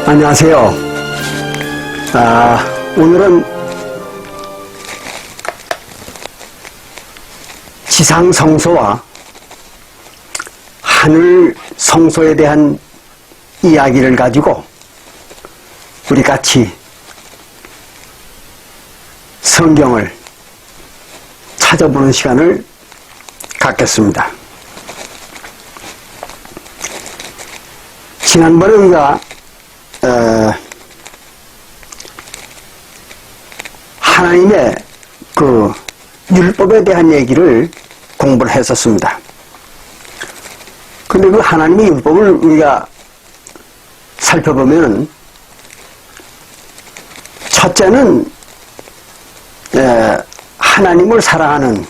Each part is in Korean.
안녕하세요. 오늘은 지상 성소와 하늘 성소에 대한 이야기를 가지고 우리 같이 성경을 찾아보는 시간을 갖겠습니다. 지난번에 우리가 하나님의 그 율법에 대한 얘기를 공부를 했었습니다. 근데 그 하나님의 율법을 우리가 살펴보면 첫째는 하나님을 사랑하는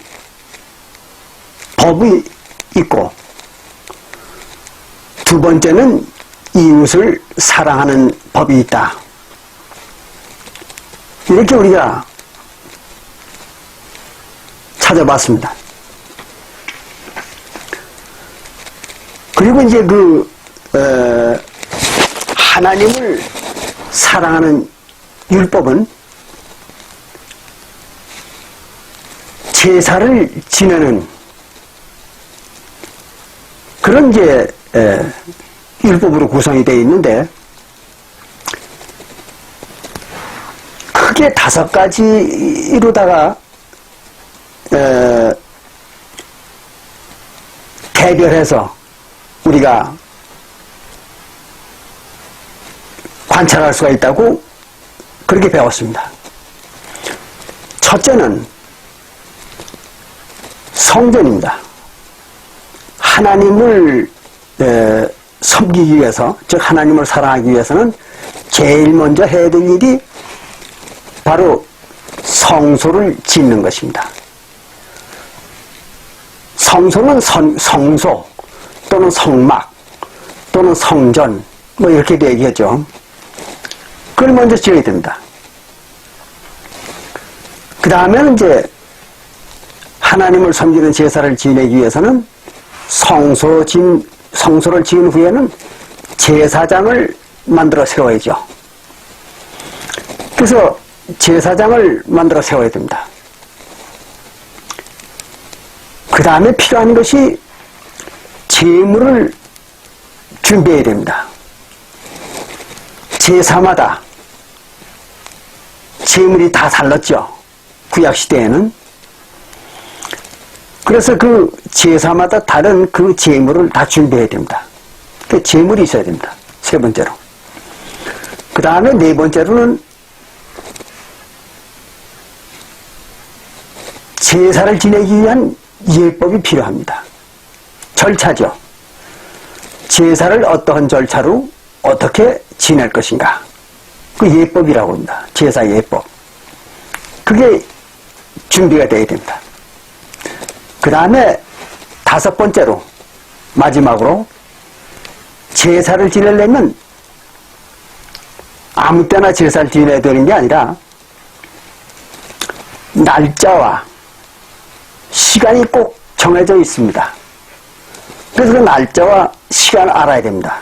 법이 있고, 두 번째는 이웃을 사랑하는 법이 있다. 이렇게 우리가 찾아봤습니다. 그리고 이제 하나님을 사랑하는 율법은 제사를 지내는 그런 이제 율법으로 구성이 되어 있는데, 크게 5가지로다가 개별해서 우리가 관찰할 수가 있다고 그렇게 배웠습니다. 첫째는 성전입니다. 하나님을 섬기기 위해서, 즉 하나님을 사랑하기 위해서는 제일 먼저 해야 될 일이 바로 성소를 짓는 것입니다. 성소는 성소 또는 성막 또는 성전 뭐 이렇게도 얘기하죠. 그걸 먼저 지어야 됩니다. 그 다음에는 이제 하나님을 섬기는 제사를 지내기 위해서는 성소를 지은 후에는 제사장을 만들어 세워야죠. 그래서 제사장을 만들어 세워야 됩니다. 그 다음에 필요한 것이 제물을 준비해야 됩니다. 제사마다 제물이 다 달랐죠. 구약시대에는. 그래서 그 제사마다 다른 그 제물을 다 준비해야 됩니다. 그 제물이 있어야 됩니다. 세 번째로. 그 다음에 네 번째로는 제사를 지내기 위한 예법이 필요합니다. 절차죠. 제사를 어떠한 절차로 어떻게 지낼 것인가. 그 예법이라고 합니다. 제사 예법. 그게 준비가 되어야 됩니다. 그 다음에 5번째로, 마지막으로, 제사를 지내려면 아무 때나 제사를 지내야 되는 게 아니라 날짜와 시간이 꼭 정해져 있습니다. 그래서 그 날짜와 시간을 알아야 됩니다.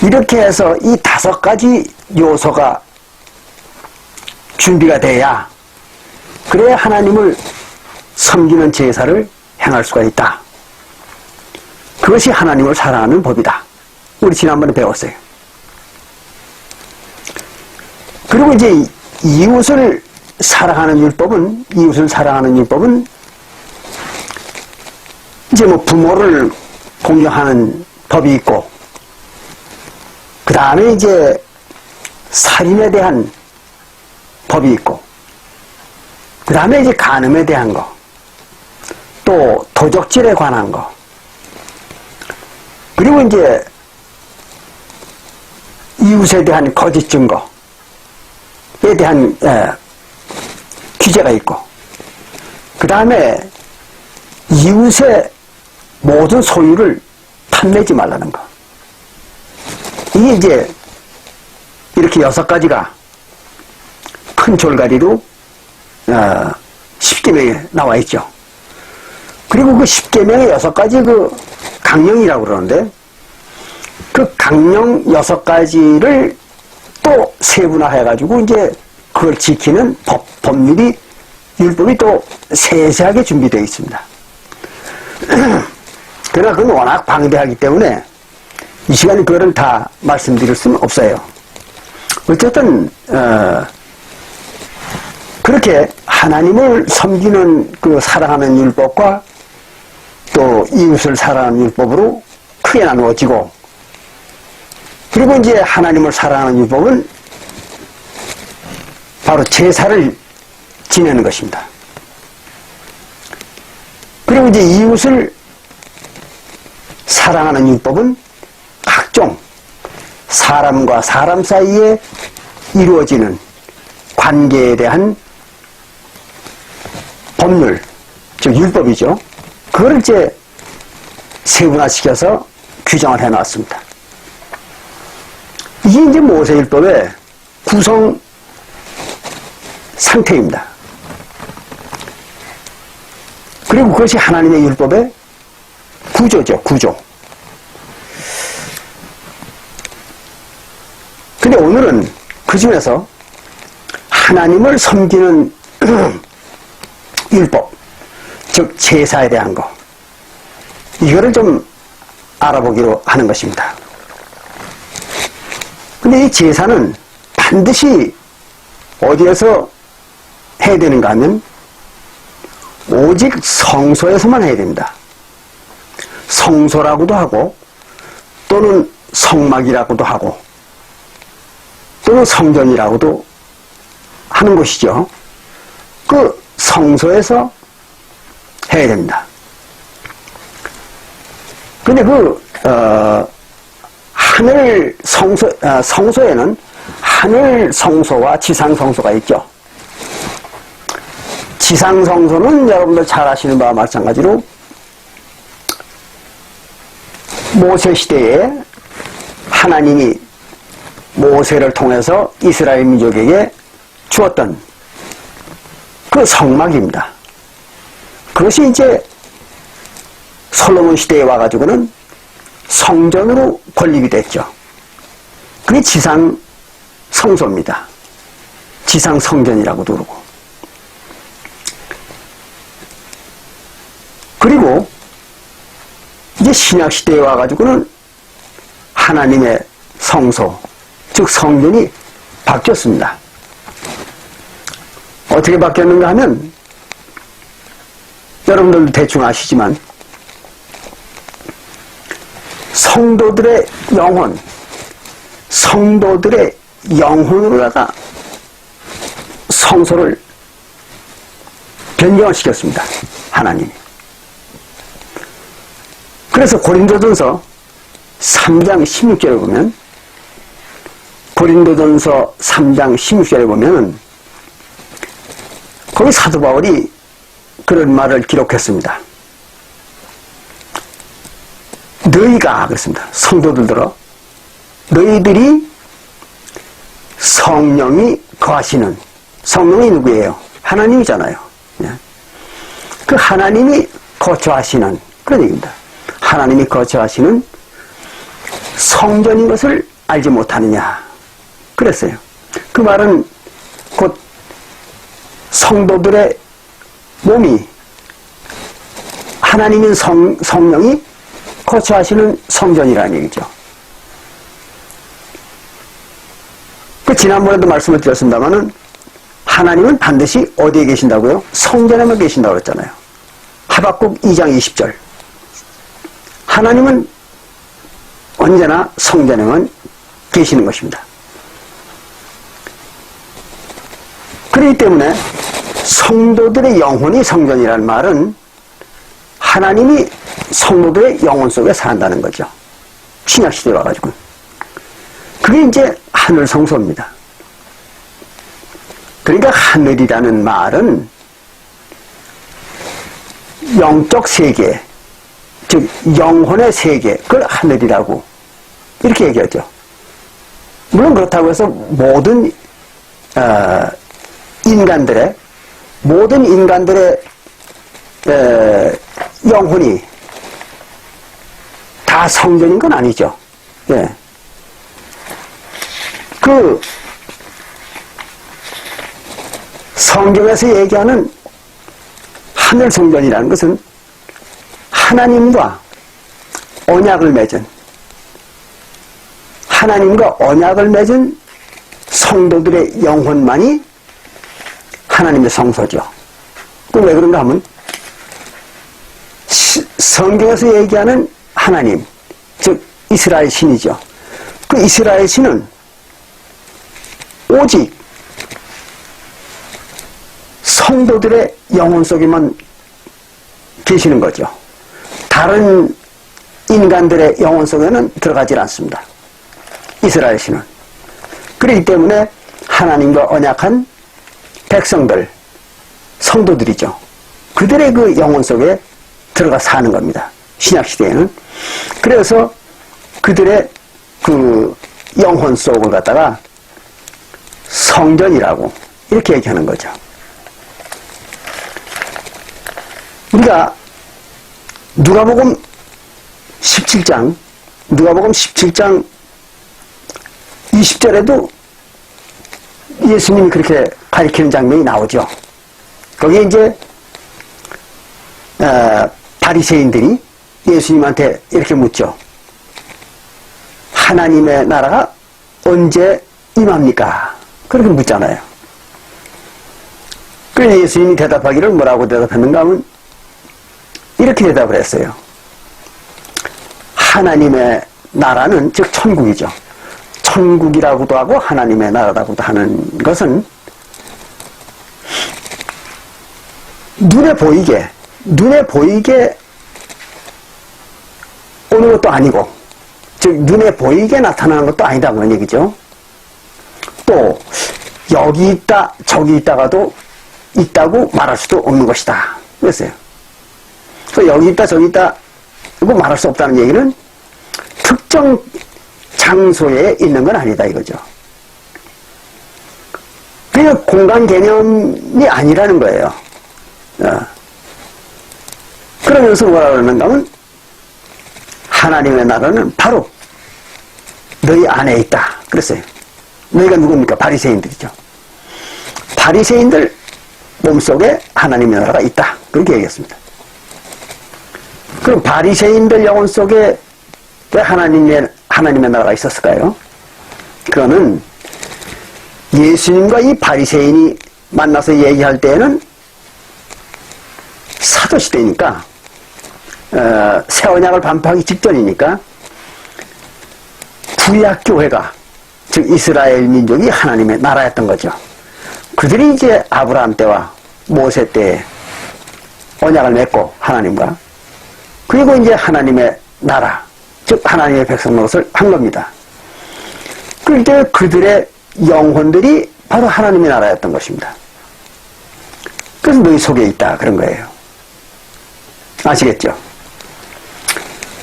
이렇게 해서 이 5가지 요소가 준비가 돼야, 그래야 하나님을 섬기는 제사를 행할 수가 있다. 그것이 하나님을 사랑하는 법이다. 우리 지난번에 배웠어요. 그리고 이제 이웃을 사랑하는 율법은 이제 뭐 부모를 공경하는 법이 있고, 그 다음에 이제 살인에 대한 법이 있고, 그 다음에 이제 간음에 대한 거, 또 도적질에 관한 거, 그리고 이제 이웃에 대한 거짓 증거, 대한 규제가 있고, 그 다음에 이웃의 모든 소유를 탐내지 말라는 거. 이게 이제 이렇게 6가지가 큰 졸가리로 10계명에 나와 있죠. 그리고 그 10계명의 6가지 그 강령이라고 그러는데, 그 강령 6가지를 또 세분화해가지고 이제 그걸 지키는 법률이, 율법이 또 세세하게 준비되어 있습니다. 그러나 그건 워낙 방대하기 때문에 이 시간에 그거를 다 말씀드릴 수는 없어요. 어쨌든 그렇게 하나님을 섬기는 그 사랑하는 율법과 또 이웃을 사랑하는 율법으로 크게 나누어지고, 그리고 이제 하나님을 사랑하는 율법은 바로 제사를 지내는 것입니다. 그리고 이제 이웃을 사랑하는 율법은 각종 사람과 사람 사이에 이루어지는 관계에 대한 법률, 즉 율법이죠. 그걸 이제 세분화시켜서 규정을 해놨습니다. 이게 이제 모세율법의 구성 상태입니다. 그리고 그것이 하나님의 율법의 구조죠, 구조. 근데 오늘은 그 중에서 하나님을 섬기는 율법, 즉 제사에 대한 거, 이거를 좀 알아보기로 하는 것입니다. 근데 이 제사는 반드시 어디에서 해야 되는가 하면 오직 성소에서만 해야 됩니다. 성소라고도 하고, 또는 성막이라고도 하고, 또는 성전이라고도 하는 곳이죠. 그 성소에서 해야 됩니다. 근데 하늘 성소에는 하늘 성소와 지상 성소가 있죠. 지상 성소는 여러분들 잘 아시는 바와 마찬가지로 모세 시대에 하나님이 모세를 통해서 이스라엘 민족에게 주었던 그 성막입니다. 그것이 이제 솔로몬 시대에 와가지고는 성전으로 건립이 됐죠. 그게 지상 성소입니다. 지상 성전이라고도 그러고. 그리고 이제 신약 시대에 와가지고는 하나님의 성소, 즉 성전이 바뀌었습니다. 어떻게 바뀌었는가 하면 여러분들도 대충 아시지만 성도들의 영혼, 성도들의 영혼으로다가 성소를 변경을 시켰습니다. 하나님이. 그래서 고린도전서 3장 16절에 보면, 고린도전서 3장 16절에 보면 거기 사도 바울이 그런 말을 기록했습니다. 너희가, 그랬습니다. 성도들들어, 너희들이 성령이 거하시는, 성령이 누구예요? 하나님이잖아요. 그 하나님이 거처하시는 그런 얘기입니다. 하나님이 거처하시는 성전인 것을 알지 못하느냐 그랬어요. 그 말은 곧 성도들의 몸이 하나님인 성령이 거처하시는 성전이라는 얘기죠. 그 지난번에도 말씀을 드렸습니다마는 하나님은 반드시 어디에 계신다고요? 성전에만 계신다고 그랬잖아요. 하박국 2장 20절. 하나님은 언제나 성전에만 계시는 것입니다. 그렇기 때문에 성도들의 영혼이 성전이라는 말은 하나님이 성도들의 영혼 속에 산다는 거죠. 신약시대에 와가지고. 그게 이제 하늘 성소입니다. 그러니까 하늘이라는 말은 영적 세계, 즉 영혼의 세계, 그걸 하늘이라고 이렇게 얘기하죠. 물론 그렇다고 해서 모든 인간들의 영혼이 다 성전인 건 아니죠. 예. 그 성경에서 얘기하는 하늘 성전이라는 것은 하나님과 언약을 맺은 성도들의 영혼만이 하나님의 성소죠. 그 왜 그런가 하면 성경에서 얘기하는 하나님, 즉 이스라엘 신이죠. 그 이스라엘 신은 오직 성도들의 영혼 속에만 계시는 거죠. 다른 인간들의 영혼 속에는 들어가지 않습니다. 이스라엘 신은. 그렇기 때문에 하나님과 언약한 백성들, 성도들이죠. 그들의 그 영혼 속에 들어가 사는 겁니다. 신약시대에는. 그래서 그들의 그 영혼 속을 갖다가 성전이라고 이렇게 얘기하는 거죠. 우리가 누가복음 17장 20절에도 예수님이 그렇게 가리키는 장면이 나오죠. 거기에 이제 바리새인들이 예수님한테 이렇게 묻죠. 하나님의 나라가 언제 임합니까? 그렇게 묻잖아요. 그래서 예수님이 대답하기를 뭐라고 대답했는가 하면 이렇게 대답을 했어요. 하나님의 나라는 즉 천국이죠. 천국이라고도 하고 하나님의 나라라고도 하는 것은 눈에 보이게 오는 것도 아니고, 즉 눈에 보이게 나타나는 것도 아니다 그런 얘기죠. 또 여기 있다 저기 있다가도 있다고 말할 수도 없는 것이다 그랬어요. 그 여기 있다 저기 있다 고 말할 수 없다는 얘기는 특정 장소에 있는 건 아니다 이거죠. 그냥 공간 개념이 아니라는 거예요. 그러면서 뭐라 그러는가 하면 하나님의 나라는 바로 너희 안에 있다 그랬어요. 너희가 누굽니까? 바리새인들이죠. 바리새인들 몸속에 하나님의 나라가 있다 그렇게 얘기했습니다. 그럼 바리새인들 영혼 속에 왜 하나님의 나라가 있었을까요? 그거는 예수님과 이 바리새인이 만나서 얘기할 때에는 사도시대니까 새 언약을 반포하기 직전이니까 구약교회가 즉 이스라엘 민족이 하나님의 나라였던 거죠. 그들이 이제 아브라함 때와 모세 때에 언약을 맺고 하나님과 그리고 이제 하나님의 나라 즉 하나님의 백성 노릇을 한 겁니다. 그럴 때 그들의 영혼들이 바로 하나님의 나라였던 것입니다. 그래서 너희 속에 있다 그런 거예요. 아시겠죠?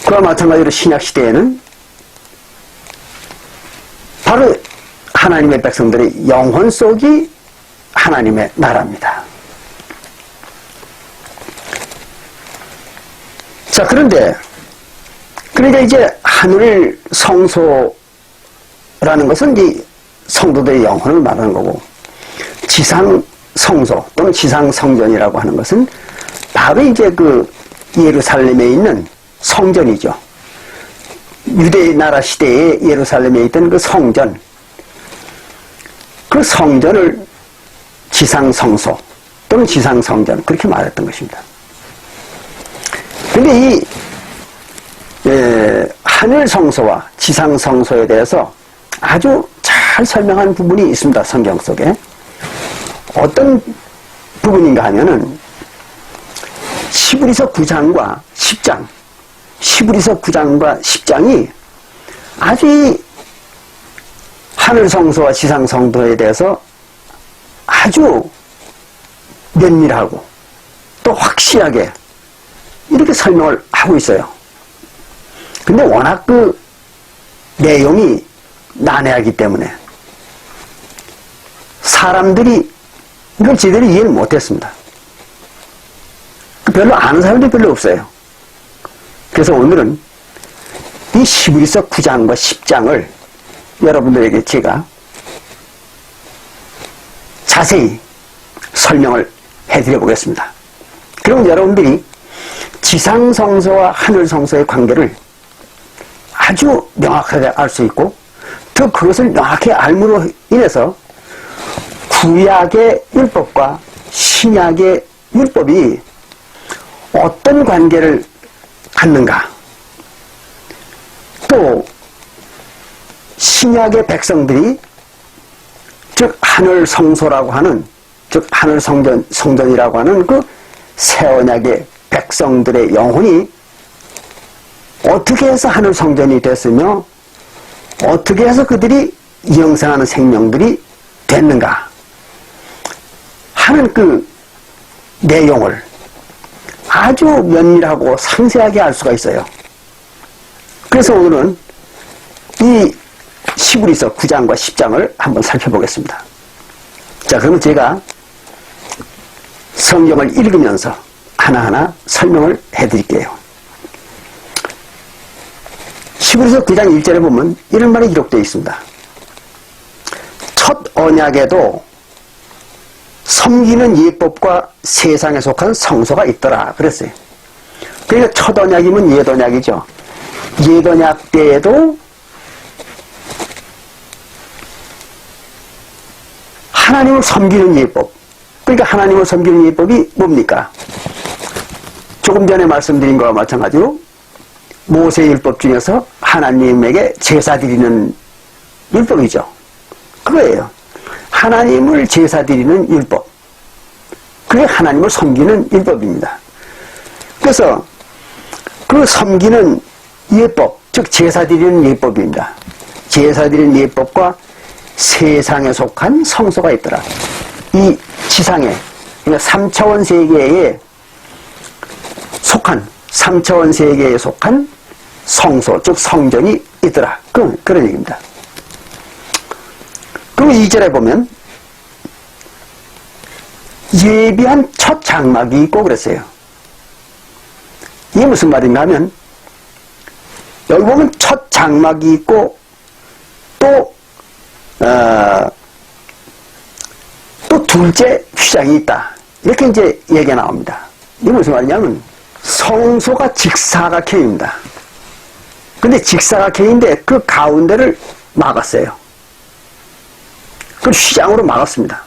그와 마찬가지로 신약시대에는 바로 하나님의 백성들의 영혼 속이 하나님의 나라입니다. 자, 그러니까 이제 하늘 성소라는 것은 이제 성도들의 영혼을 말하는 거고, 지상 성소 또는 지상 성전이라고 하는 것은 바로 이제 그 예루살렘에 있는 성전이죠. 유대 나라 시대에 예루살렘에 있던 그 성전, 그 성전을 지상 성소 또는 지상 성전 그렇게 말했던 것입니다. 근데 이 하늘 성소와 지상 성소에 대해서 아주 잘 설명한 부분이 있습니다. 성경 속에. 어떤 부분인가 하면은 히브리서 9장과 10장, 히브리서 9장과 10장이 아주 이 하늘 성소와 지상 성소에 대해서 아주 면밀하고 또 확실하게 이렇게 설명을 하고 있어요. 근데 워낙 그 내용이 난해하기 때문에 사람들이 이걸 제대로 이해를 못했습니다. 별로 아는 사람들이 별로 없어요. 그래서 오늘은 이 히브리서 9장과 10장을 여러분들에게 제가 자세히 설명을 해드려 보겠습니다. 그러면 여러분들이 지상성서와 하늘성서의 관계를 아주 명확하게 알 수 있고 또 그것을 명확히 알므로 인해서 구약의 율법과 신약의 율법이 어떤 관계를 갖는가, 또 신약의 백성들이 즉 하늘성소라고 하는, 즉 하늘성전이라고 하는 그 새언약의 백성들의 영혼이 어떻게 해서 하늘성전이 됐으며 어떻게 해서 그들이 영생하는 생명들이 됐는가 하는 그 내용을 아주 면밀하고 상세하게 알 수가 있어요. 그래서 오늘은 이 히브리서 9장과 10장을 한번 살펴보겠습니다. 자, 그러면 제가 성경을 읽으면서 하나하나 설명을 해드릴게요. 히브리서 9장 1절에 보면 이런 말이 기록되어 있습니다. 첫 언약에도 섬기는 예법과 세상에 속한 성소가 있더라 그랬어요. 그러니까 첫 언약이면 옛 언약이죠. 옛 언약 때에도 하나님을 섬기는 예법, 그러니까 하나님을 섬기는 예법이 뭡니까? 조금 전에 말씀드린 것과 마찬가지로 모세 율법 중에서 하나님에게 제사 드리는 율법이죠. 그거예요. 하나님을 제사 드리는 율법. 그게 하나님을 섬기는 율법입니다. 그래서 그 섬기는 예법, 즉 제사 드리는 예법입니다. 제사 드리는 예법과 세상에 속한 성소가 있더라. 이 지상에, 그러니까 3차원 세계에 속한, 3차원 세계에 속한 성소, 즉 성전이 있더라. 그런 얘기입니다. 그리고 2절에 보면 예비한 첫 장막이 있고 그랬어요. 이게 무슨 말인가 하면 여기 보면 첫 장막이 있고 또 둘째 휘장이 있다. 이렇게 이제 얘기가 나옵니다. 이게 무슨 말이냐면 성소가 직사각형입니다. 근데 직사각형인데 그 가운데를 막았어요. 그 휘장으로 막았습니다.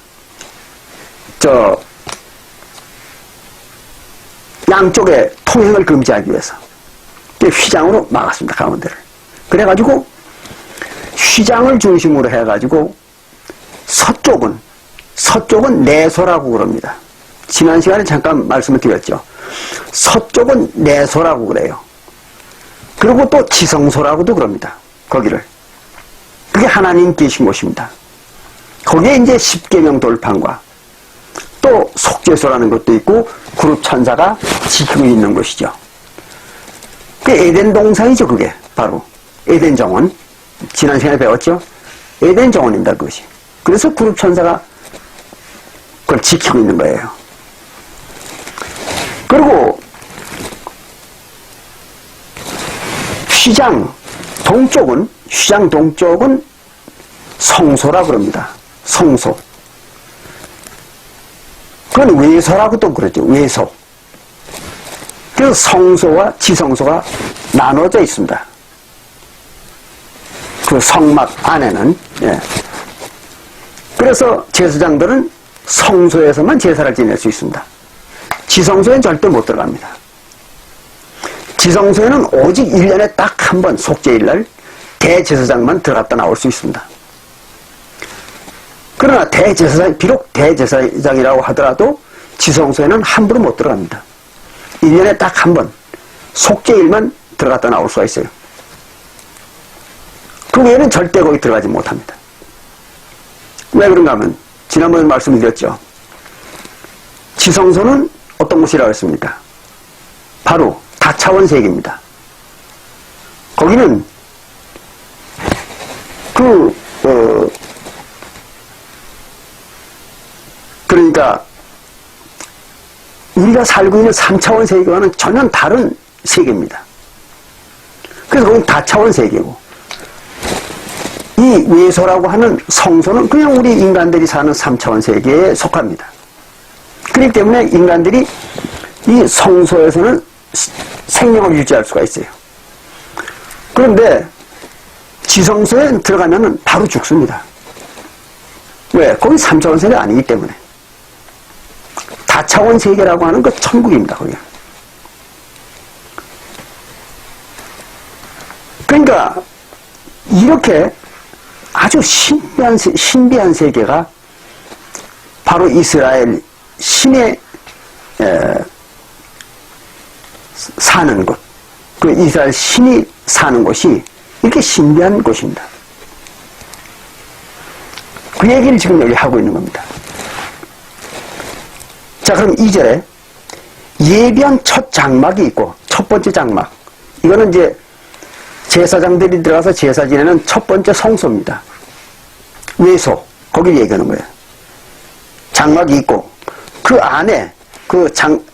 양쪽에 통행을 금지하기 위해서 휘장으로 막았습니다. 가운데를. 그래가지고 휘장을 중심으로 해가지고 서쪽은 내소라고 그럽니다. 지난 시간에 잠깐 말씀을 드렸죠. 서쪽은 내소라고 그래요. 그리고 또 지성소라고도 그럽니다. 거기를. 그게 하나님 계신 곳입니다. 거기에 이제 십계명 돌판과 또 속죄소라는 것도 있고 그룹 천사가 지키고 있는 것이죠. 그 에덴 동산이죠. 그게 바로 에덴 정원. 지난 시간에 배웠죠. 에덴 정원입니다. 그것이. 그래서 그룹 천사가 그걸 지키고 있는 거예요. 그리고 휘장 동쪽은 성소라 그럽니다. 성소. 그건 외소라고도 그러죠. 외소. 그래서 성소와 지성소가 나눠져 있습니다. 그 성막 안에는. 예. 그래서 제사장들은 성소에서만 제사를 지낼 수 있습니다. 지성소에는 절대 못 들어갑니다. 지성소에는 오직 1년에 딱 한 번 속죄일날 대제사장만 들어갔다 나올 수 있습니다. 그러나 비록 대제사장이라고 하더라도 지성소에는 함부로 못 들어갑니다. 1년에 딱 한 번 속죄일만 들어갔다 나올 수가 있어요. 그 외에는 절대 거기 들어가지 못합니다. 왜 그런가 하면 지난번에 말씀드렸죠. 지성소는 어떤 곳이라고 했습니까? 바로 다차원 세계입니다. 거기는 그러니까 우리가 살고 있는 3차원 세계와는 전혀 다른 세계입니다. 그래서 거기는 다차원 세계고, 이 외소라고 하는 성소는 그냥 우리 인간들이 사는 3차원 세계에 속합니다. 그렇기 때문에 인간들이 이 성소에서는 생명을 유지할 수가 있어요. 그런데 지성소에 들어가면 바로 죽습니다. 왜? 거기 3차원 세계가 아니기 때문에. 다차원 세계라고 하는 그 천국입니다, 거기. 그러니까 이렇게 아주 신비한 세계가 바로 이스라엘 신의 사는 곳, 그 이스라엘 신이 사는 곳이 이렇게 신비한 곳입니다. 그 얘기를 지금 여기 하고 있는 겁니다. 자, 그럼 2절에 예비한 첫 장막이 있고, 첫 번째 장막, 이거는 이제 제사장들이 들어가서 제사 지내는 첫 번째 성소입니다. 외소, 거길 얘기하는 거예요. 장막이 있고, 그 안에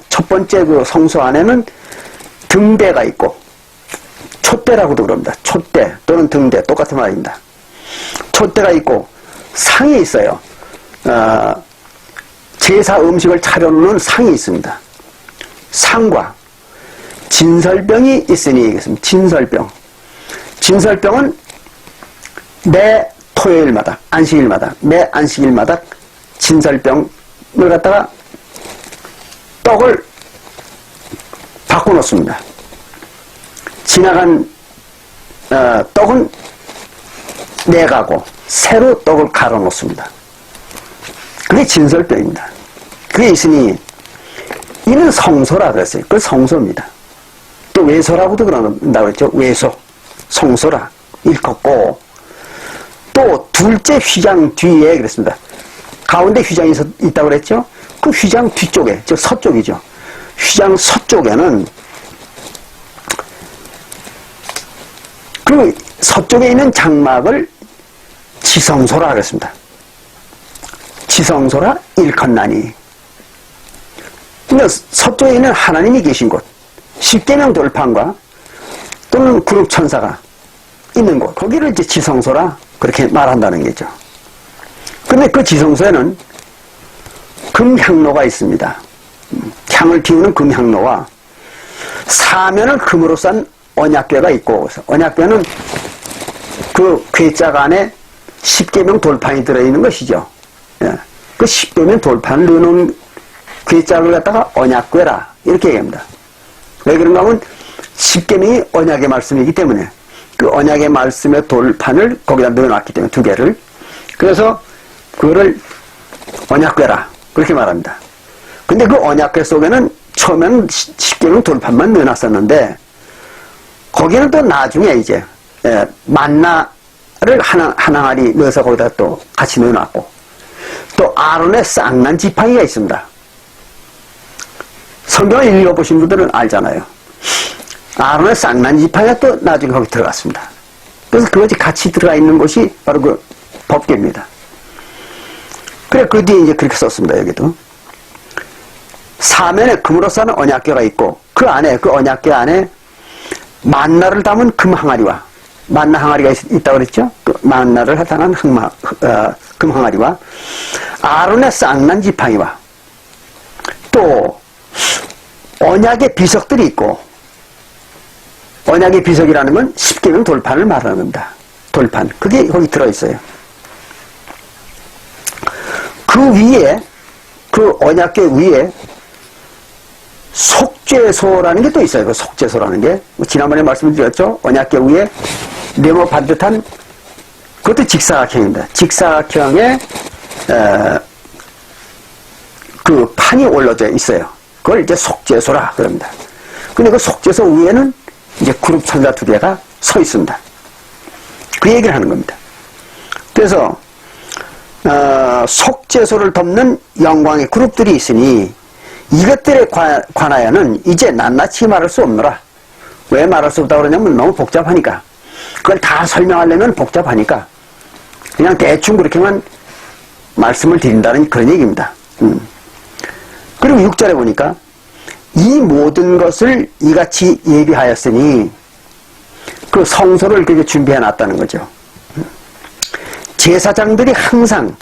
첫 번째 그 성소 안에는 등대가 있고, 촛대라고도 그럽니다. 촛대 또는 등대, 똑같은 말입니다. 촛대가 있고 상이 있어요. 제사 음식을 차려놓는 상이 있습니다. 상과 진설병이 있으니 이겠습니다. 진설병. 진설병은 매 토요일마다, 안식일마다, 매 안식일마다 진설병을 갖다가 떡을 바꿔놓습니다. 지나간 떡은 내가고 새로 떡을 갈아 놓습니다. 그게 진설병입니다. 그게 있으니 이는 성소라 그랬어요. 그 성소입니다. 또 외소라고도 그런다고 했죠. 외소, 성소라 일컫고, 또 둘째 휘장 뒤에 그랬습니다. 가운데 휘장이 있다고 그랬죠. 그 휘장 뒤쪽에, 즉 서쪽이죠. 휘장 서쪽에는 그 서쪽에 있는 장막을 지성소라 그랬습니다. 지성소라 일컫나니. 그러니까 서쪽에 있는 하나님이 계신 곳, 십계명 돌판과 또는 그룹 천사가 있는 곳, 거기를 이제 지성소라 그렇게 말한다는 거죠. 근데 그 지성소에는 금향로가 있습니다. 향을 피우는 금향로와 사면을 금으로 싼 언약궤가 있고, 언약궤는 그 궤짝 안에 십계명 돌판이 들어있는 것이죠. 예. 그 십계명 돌판을 넣어놓은 궤짝을 갖다가 언약궤라 이렇게 얘기합니다. 왜 그런가 하면 십계명이 언약의 말씀이기 때문에 그 언약의 말씀의 돌판을 거기다 넣어놨기 때문에 두 개를, 그래서 그거를 언약궤라 그렇게 말합니다. 근데 그 언약궤 속에는 처음에는 십계명 돌판만 넣어놨었는데, 거기는 또 나중에 이제 만나를 한 항아리 넣어서 거기다 또 같이 넣어놨고, 또 아론의 쌍난 지팡이가 있습니다. 성경을 읽어보신 분들은 알잖아요. 아론의 쌍난 지팡이가 또 나중에 거기 들어갔습니다. 그래서 그것이 같이 들어가 있는 것이 바로 그 법궤입니다. 그래, 그 뒤에 이제 그렇게 썼습니다. 여기도 사면에 금으로 싼 언약궤가 있고, 그 안에, 그 언약궤 안에 만나를 담은 금 항아리와, 만나 항아리가 있다고 그랬죠? 그 만나를 담은 금 항아리와 아론의 쌍난 지팡이와 또 언약의 비석들이 있고, 언약의 비석이라는 건 십계명 돌판을 말하는 겁니다. 돌판. 그게 거기 들어있어요. 그 위에, 그 언약궤 위에 속죄소라는 게 또 있어요. 그 속죄소라는 게. 지난번에 말씀드렸죠? 언약궤 위에 네모 반듯한, 그것도 직사각형입니다. 직사각형에, 그 판이 올려져 있어요. 그걸 이제 속죄소라 그럽니다. 근데 그 속죄소 위에는 이제 그룹 천사 두 개가 서 있습니다. 그 얘기를 하는 겁니다. 그래서, 속죄소를 덮는 영광의 그룹들이 있으니 이것들에 관하여는 이제 낱낱이 말할 수 없노라. 왜 말할 수 없다고 그러냐면 너무 복잡하니까. 그걸 다 설명하려면 복잡하니까 그냥 대충 그렇게만 말씀을 드린다는 그런 얘기입니다. 그리고 6절에 보니까 이 모든 것을 이같이 예비하였으니 그 성소를 그렇게 준비해 놨다는 거죠. 제사장들이 항상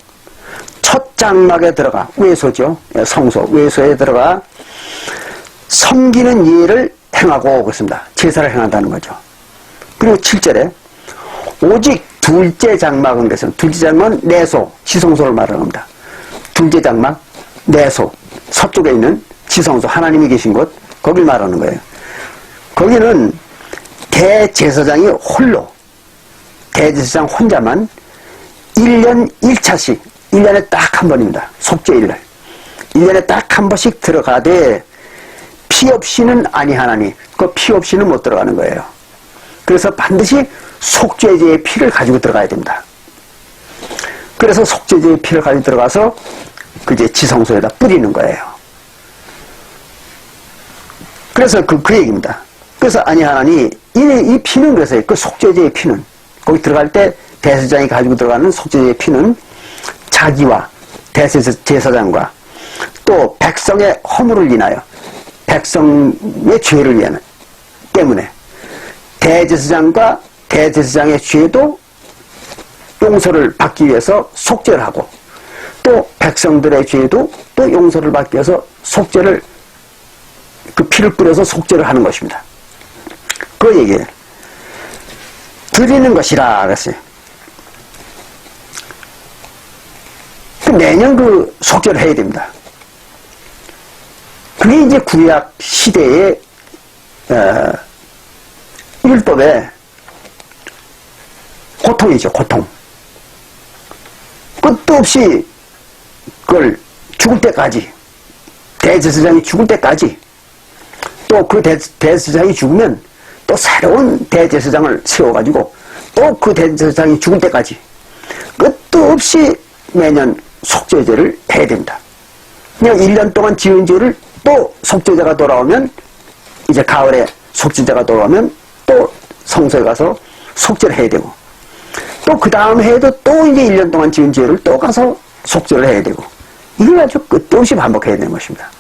첫 장막에 들어가, 외소죠. 성소, 외소에 들어가 섬기는 예를 행하고 그렇습니다. 제사를 행한다는 거죠. 그리고 7절에 오직 둘째 장막은 그래서 둘째 장막은 내소, 지성소를 말하는 겁니다. 둘째 장막, 내소, 서쪽에 있는 지성소, 하나님이 계신 곳, 거길 말하는 거예요. 거기는 대제사장이 홀로, 대제사장 혼자만 1년 1차씩, 1년에 딱 한 번입니다. 속죄일날. 1년에 딱 한 번씩 들어가되 피 없이는 아니하나니 그 피 없이는 못 들어가는 거예요. 그래서 반드시 속죄제의 피를 가지고 들어가야 됩니다. 그래서 속죄제의 피를 가지고 들어가서 그 이제 지성소에다 뿌리는 거예요. 그래서 그 얘기입니다. 그래서 아니하나니 이 피는 그래서 그 속죄제의 피는 거기 들어갈 때 대제사장이 가지고 들어가는 속죄제의 피는 자기와 대제사장과 또 백성의 허물을 인하여 백성의 죄를 위하는 때문에 대제사장과 대제사장의 죄도 용서를 받기 위해서 속죄를 하고 또 백성들의 죄도 또 용서를 받기 위해서 속죄를 그 피를 뿌려서 속죄를 하는 것입니다. 그 얘기를 드리는 것이라 그랬어요. 매년 그 속죄를 해야 됩니다. 그게 이제 구약 시대의 율법의 고통이죠, 고통. 끝도 없이 그걸 죽을 때까지, 대제사장이 죽을 때까지, 또 그 대제사장이 죽으면 또 새로운 대제사장을 세워가지고 또 그 대제사장이 죽을 때까지 끝도 없이 매년 속죄제를 해야 됩니다. 그냥 1년 동안 지은 죄를 또 속죄제가 돌아오면 이제 가을에 속죄제가 돌아오면 또 성소에 가서 속죄를 해야 되고 또 그 다음 해에도 또 이제 1년 동안 지은 죄를 또 가서 속죄를 해야 되고 이걸 아주 끝도 없이 반복해야 되는 것입니다.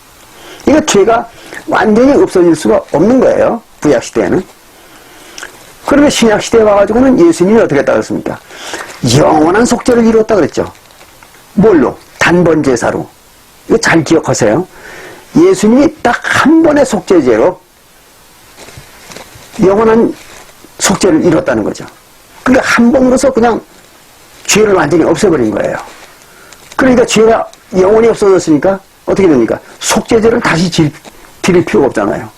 이거 죄가 완전히 없어질 수가 없는 거예요. 구약시대에는. 그러면 신약시대에 와가지고는 예수님이 어떻게 했다고 했습니까? 영원한 속죄를 이루었다 그랬죠. 뭘로? 단번제사로. 이거 잘 기억하세요. 예수님이 딱 한 번의 속죄제로 영원한 속죄를 이뤘다는 거죠. 그게 한 번으로서 그냥 죄를 완전히 없애버린 거예요. 그러니까 죄가 영원히 없어졌으니까 어떻게 됩니까? 속죄제를 다시 드릴 필요가 없잖아요.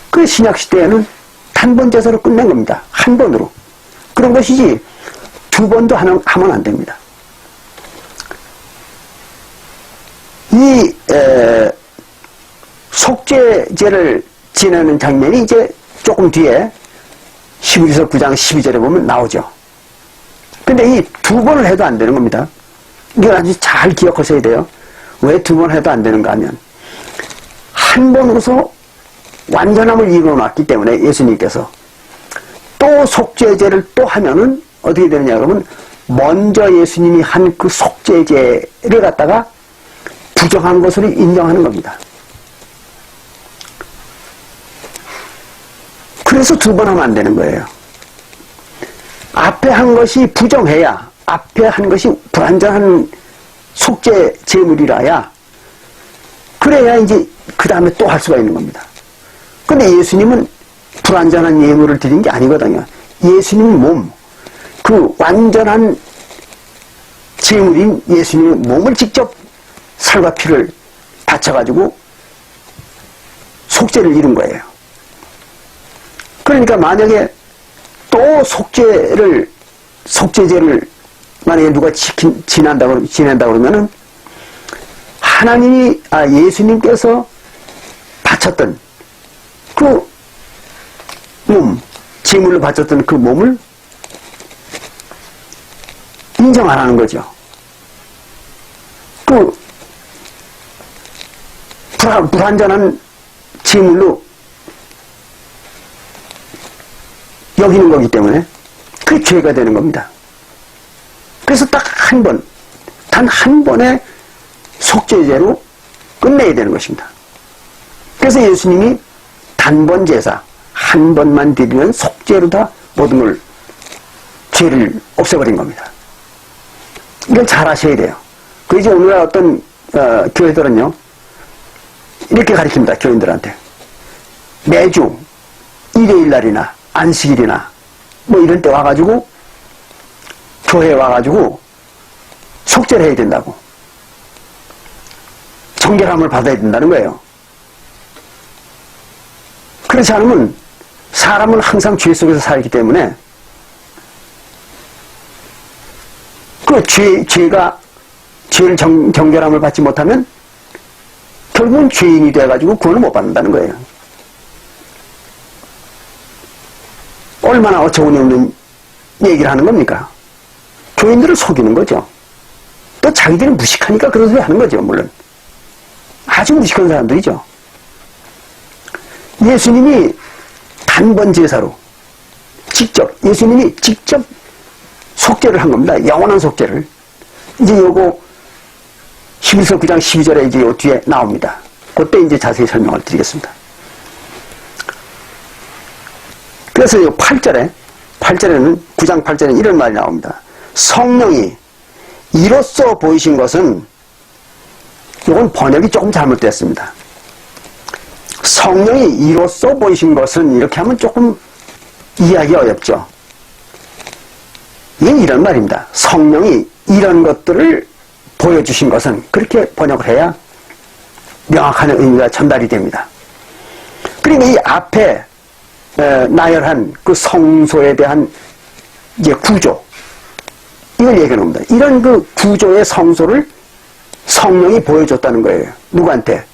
그 신약시대에는 단번제사로 끝낸 겁니다. 한 번으로. 그런 것이지 두 번도 하면 안 됩니다. 이 속죄제를 지내는 장면이 이제 조금 뒤에 히브리서 9장 12절에 보면 나오죠. 근데 이 두 번을 해도 안 되는 겁니다. 이걸 아주 잘 기억하셔야 돼요. 왜 두 번 해도 안 되는가 하면 한 번으로서 완전함을 이루어놨기 때문에 예수님께서 또 속죄제를 또 하면은 어떻게 되느냐 그러면 먼저 예수님이 한 그 속죄제를 갖다가 부정한 것으로 인정하는 겁니다. 그래서 두 번 하면 안 되는 거예요. 앞에 한 것이 부정해야, 앞에 한 것이 불완전한 속죄 제물이라야, 그래야 이제 그 다음에 또 할 수가 있는 겁니다. 근데 예수님은 불완전한 예물을 드린 게 아니거든요. 예수님 몸, 그 완전한 제물인 예수님의 몸을 직접 살과 피를 바쳐가지고 속죄를 이룬 거예요. 그러니까 만약에 또 속죄제를 만약에 누가 지낸다 그러면은 하나님이, 예수님께서 바쳤던 그 몸, 제물로 바쳤던 그 몸을 인정 안 하는 거죠. 그 불완전한 제물로 여기는 거기 때문에 그게 죄가 되는 겁니다. 그래서 딱 한 번, 단 한 번의 속죄제로 끝내야 되는 것입니다. 그래서 예수님이 단번 제사, 한 번만 드리는 속죄로 다 모든 걸, 죄를 없애버린 겁니다. 이걸 잘 아셔야 돼요. 그 이제 오늘날 어떤, 교회들은요, 이렇게 가르칩니다, 교인들한테. 매주 일요일 날이나 안식일이나 뭐 이럴 때 와가지고, 교회에 와가지고, 속죄를 해야 된다고. 정결함을 받아야 된다는 거예요. 그렇지 않으면 사람은 항상 죄 속에서 살기 때문에 그 죄를 정결함을 받지 못하면 결국은 죄인이 돼가지고 구원을 못 받는다는 거예요. 얼마나 어처구니 없는 얘기를 하는 겁니까? 교인들을 속이는 거죠. 또 자기들은 무식하니까 그런 소리 하는 거죠, 물론. 아주 무식한 사람들이죠. 예수님이 단번 제사로 예수님이 직접 속죄를 한 겁니다. 영원한 속죄를. 이제 요거 히브리서 9장 12절에 이제 요 뒤에 나옵니다. 그때 이제 자세히 설명을 드리겠습니다. 그래서 요 8절에는 9장 8절에 이런 말이 나옵니다. 성령이 이로써 보이신 것은, 이건 번역이 조금 잘못됐습니다. 성령이 이로써 보이신 것은, 이렇게 하면 조금 이해하기 어렵죠. 이게 이런 말입니다. 성령이 이런 것들을 보여주신 것은, 그렇게 번역을 해야 명확한 의미가 전달이 됩니다. 그러니까 이 앞에 나열한 그 성소에 대한 이제 구조, 이걸 얘기해 놉니다. 이런 그 구조의 성소를 성령이 보여줬다는 거예요. 누구한테?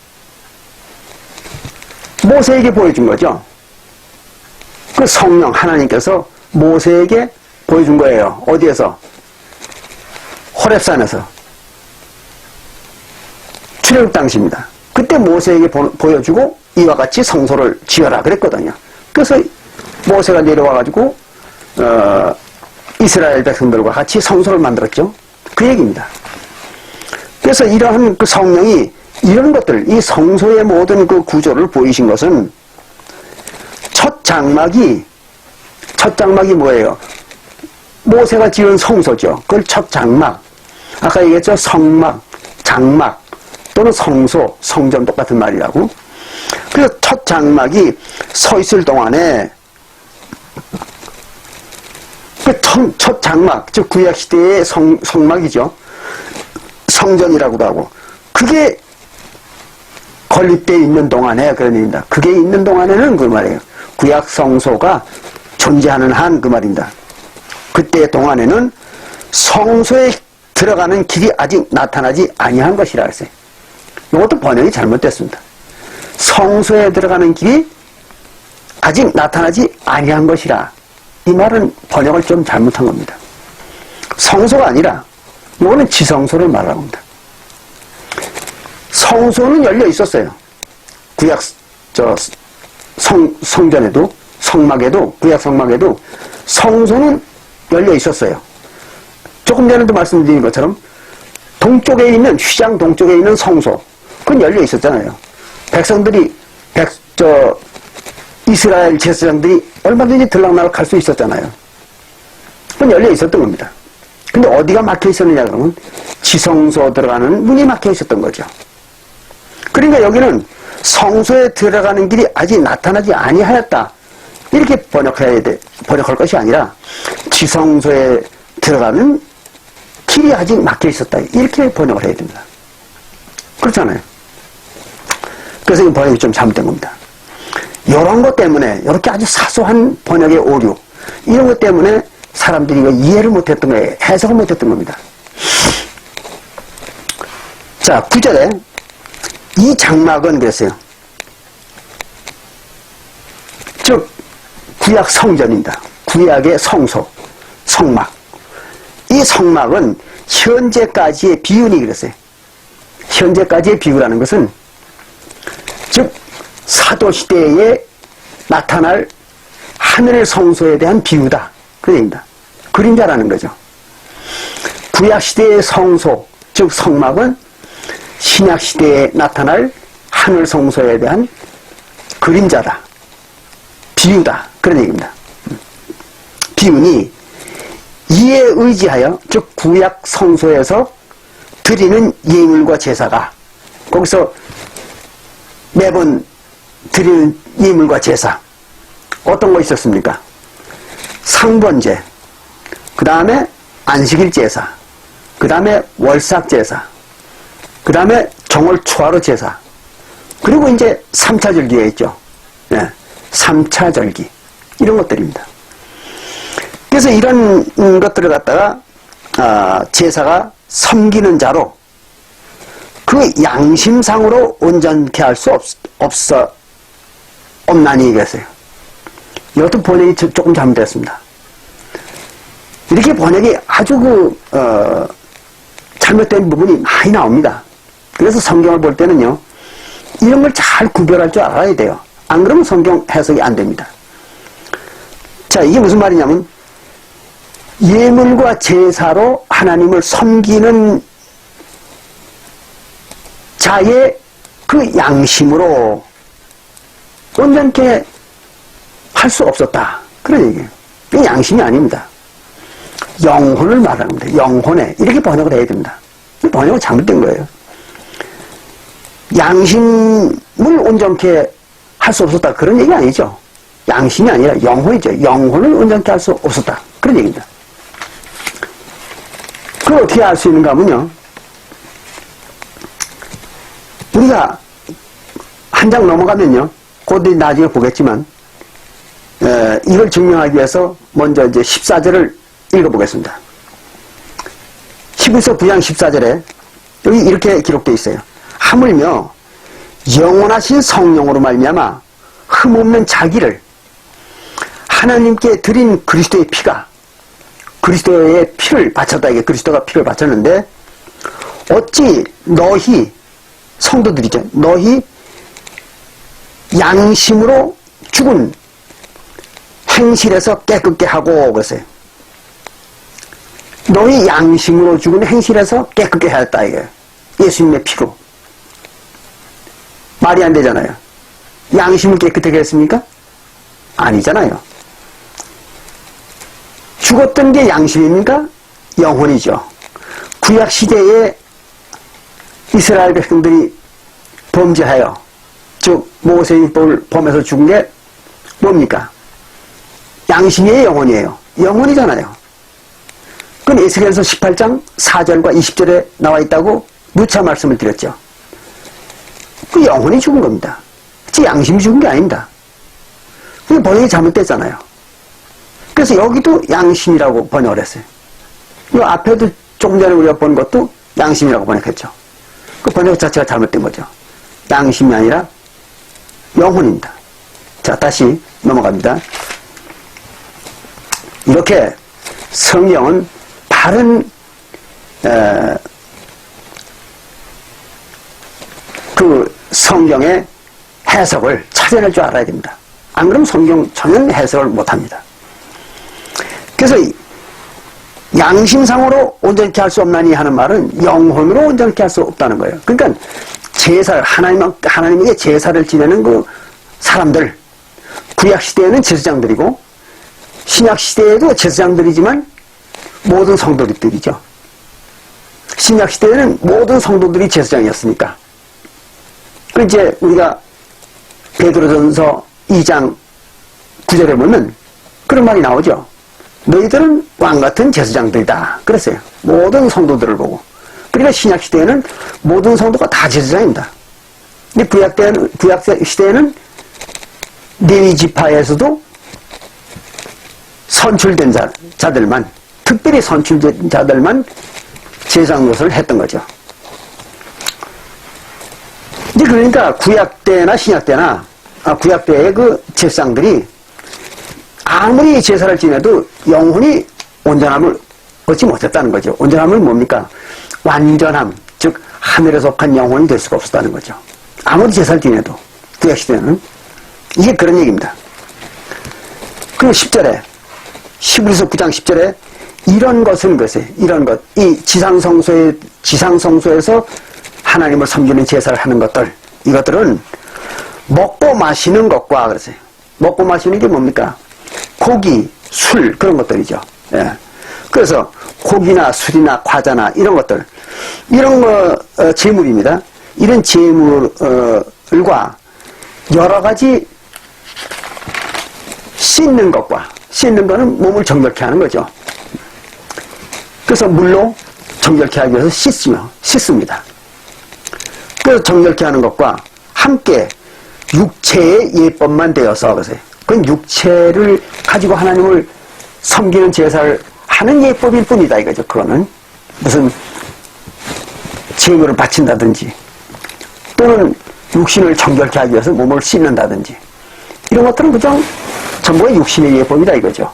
모세에게 보여준 거죠. 그 성령 하나님께서 모세에게 보여준 거예요. 어디에서? 호렙산에서. 출애굽 당시입니다. 그때 모세에게 보여주고 이와 같이 성소를 지어라 그랬거든요. 그래서 모세가 내려와가지고 이스라엘 백성들과 같이 성소를 만들었죠. 그 얘기입니다. 그래서 이러한 그 성령이 이런 것들, 이 성소의 모든 그 구조를 보이신 것은 첫 장막이 뭐예요? 모세가 지은 성소죠. 그걸 첫 장막. 아까 얘기했죠. 성막, 장막 또는 성소, 성전 똑같은 말이라고. 그래서 첫 장막이 서 있을 동안에 그 첫 장막, 즉 구약시대의 성막이죠. 성전이라고도 하고. 그게 건립되어 있는 동안에 그런 얘기입니다. 그게 있는 동안에는 그 말이에요. 구약 성소가 존재하는 한 그 말입니다. 그때 동안에는 성소에 들어가는 길이 아직 나타나지 아니한 것이라 했어요. 이것도 번역이 잘못됐습니다. 성소에 들어가는 길이 아직 나타나지 아니한 것이라. 이 말은 번역을 좀 잘못한 겁니다. 성소가 아니라 이거는 지성소를 말하는 겁니다. 성소는 열려 있었어요. 구약 성전에도 성막에도 구약 성막에도 성소는 열려 있었어요. 조금 전에도 말씀드린 것처럼 동쪽에 있는 휘장 동쪽에 있는 성소 그건 열려 있었잖아요. 백성들이 이스라엘 제사장들이 얼마든지 들락날락 할 수 있었잖아요. 그건 열려 있었던 겁니다. 근데 어디가 막혀 있었느냐 그러면 지성소 들어가는 문이 막혀 있었던 거죠. 그러니까 여기는 성소에 들어가는 길이 아직 나타나지 아니하였다. 이렇게 번역할 것이 아니라 지성소에 들어가는 길이 아직 막혀 있었다. 이렇게 번역을 해야 됩니다. 그렇잖아요. 그래서 이 번역이 좀 잘못된 겁니다. 이런 것 때문에, 이렇게 아주 사소한 번역의 오류, 이런 것 때문에 사람들이 이거 이해를 못했던 거예요. 해석을 못했던 겁니다. 자, 9절에 이 장막은 그랬어요. 즉 구약 성전입니다. 구약의 성소, 성막. 이 성막은 현재까지의 비유니 그랬어요. 현재까지의 비유라는 것은 즉 사도시대에 나타날 하늘의 성소에 대한 비유다. 그 얘기입니다. 그림자라는 거죠. 구약시대의 성소, 즉 성막은 신약시대에 나타날 하늘 성소에 대한 그림자다. 비유다. 그런 얘기입니다. 비유니 이에 의지하여 즉 구약 성소에서 드리는 예물과 제사가 거기서 매번 드리는 예물과 제사 어떤 거 있었습니까? 상번제, 그 다음에 안식일 제사, 그 다음에 월삭 제사, 그 다음에 정월 초하루 제사, 그리고 이제 3차 절기가 있죠. 네, 3차 절기 이런 것들입니다. 그래서 이런 것들을 갖다가 제사가 섬기는 자로 그 양심상으로 온전케 할 수 없나니 그랬어요. 이것도 번역이 조금 잘못됐습니다. 이렇게 번역이 아주 잘못된 부분이 많이 나옵니다. 그래서 성경을 볼 때는요, 이런 걸 잘 구별할 줄 알아야 돼요. 안 그러면 성경 해석이 안 됩니다. 자, 이게 무슨 말이냐면 예물과 제사로 하나님을 섬기는 자의 그 양심으로 온전케 할 수 없었다. 그런 얘기예요. 이게 양심이 아닙니다. 영혼을 말하는 겁니다. 영혼에. 이렇게 번역을 해야 됩니다. 번역은 잘못된 거예요. 양심을 온전케 할 수 없었다. 그런 얘기 아니죠. 양심이 아니라 영혼이죠. 영혼을 온전케 할 수 없었다. 그런 얘기입니다. 그걸 어떻게 알 수 있는가 하면요. 우리가 한 장 넘어가면요. 곧 나중에 보겠지만, 이걸 증명하기 위해서 먼저 이제 14절을 읽어보겠습니다. 히브리서 9장 14절에 여기 이렇게 기록되어 있어요. 하물며 영원하신 성령으로 말미암아 흠없는 자기를 하나님께 드린 그리스도의 피가 그리스도의 피를 바쳤다. 이게 그리스도가 피를 바쳤는데 어찌 너희 성도들이죠. 너희 양심으로 죽은 행실에서 깨끗게 하고 그랬어요. 너희 양심으로 죽은 행실에서 깨끗게 하였다 이거예요. 예수님의 피로. 말이 안 되잖아요. 양심을 깨끗하게 했습니까? 아니잖아요. 죽었던 게 양심입니까? 영혼이죠. 구약시대에 이스라엘 백성들이 범죄하여 즉 모세율법을 범해서 죽은 게 뭡니까? 양심이에요, 영혼이에요? 영혼이잖아요. 그럼 에스겔서 18장 4절과 20절에 나와 있다고 누차 말씀을 드렸죠. 그 영혼이 죽은 겁니다. 제 양심이 죽은 게 아닙니다. 그게 번역이 잘못됐잖아요. 그래서 여기도 양심이라고 번역을 했어요. 이 앞에도 조금 전에 우리가 본 것도 양심이라고 번역했죠. 그 번역 자체가 잘못된 거죠. 양심이 아니라 영혼입니다. 자, 다시 넘어갑니다. 이렇게 성경은 바른 그 성경의 해석을 찾아낼 줄 알아야 됩니다. 안 그러면 성경 전혀 해석을 못합니다. 그래서 양심상으로 온전케 할 수 없나니 하는 말은 영혼으로 온전케 할 수 없다는 거예요. 그러니까 제사를 하나님에게 제사를 지내는 그 사람들, 구약시대에는 제사장들이고 신약시대에도 제사장들이지만 모든 성도들이죠. 신약시대에는 모든 성도들이 제사장이었으니까. 그 이제 우리가 베드로전서 2장 9절에 보면 그런 말이 나오죠. 너희들은 왕같은 제사장들이다. 그랬어요. 모든 성도들을 보고. 그러니까 신약시대에는 모든 성도가 다 제사장입니다. 근데 구약시대에는 레위 지파에서도 선출된 자들만, 특별히 선출된 자들만 제사장 노릇을 했던 거죠. 이제 그러니까 구약때나 신약때나, 구약때의 그 제사장들이 아무리 제사를 지내도 영혼이 온전함을 얻지 못했다는 거죠. 온전함은 뭡니까? 완전함, 즉 하늘에 속한 영혼이 될 수가 없었다는 거죠. 아무리 제사를 지내도 구약시대는 이게 그런 얘기입니다. 그리고 10절에 히브리서 9장 10절에 이런 것은 것에 이런 것, 이 지상성소에서 하나님을 섬기는 제사를 하는 것들, 이것들은 먹고 마시는 것과 그러세요. 먹고 마시는 게 뭡니까? 고기, 술 그런 것들이죠. 예. 그래서 고기나 술이나 과자나 이런 것들, 이런 거 재물입니다. 이런 재물과 여러 가지 씻는 것과 씻는 거는 몸을 정결케 하는 거죠. 그래서 물로 정결케 하기 위해서 씻습니다. 그래서 정결케 하는 것과 함께 육체의 예법만 되어서 그러세요. 그건 육체를 가지고 하나님을 섬기는 제사를 하는 예법일 뿐이다 이거죠. 그거는 무슨 제물을 바친다든지 또는 육신을 정결케 하기 위해서 몸을 씻는다든지 이런 것들은 그저 전부가 육신의 예법이다 이거죠.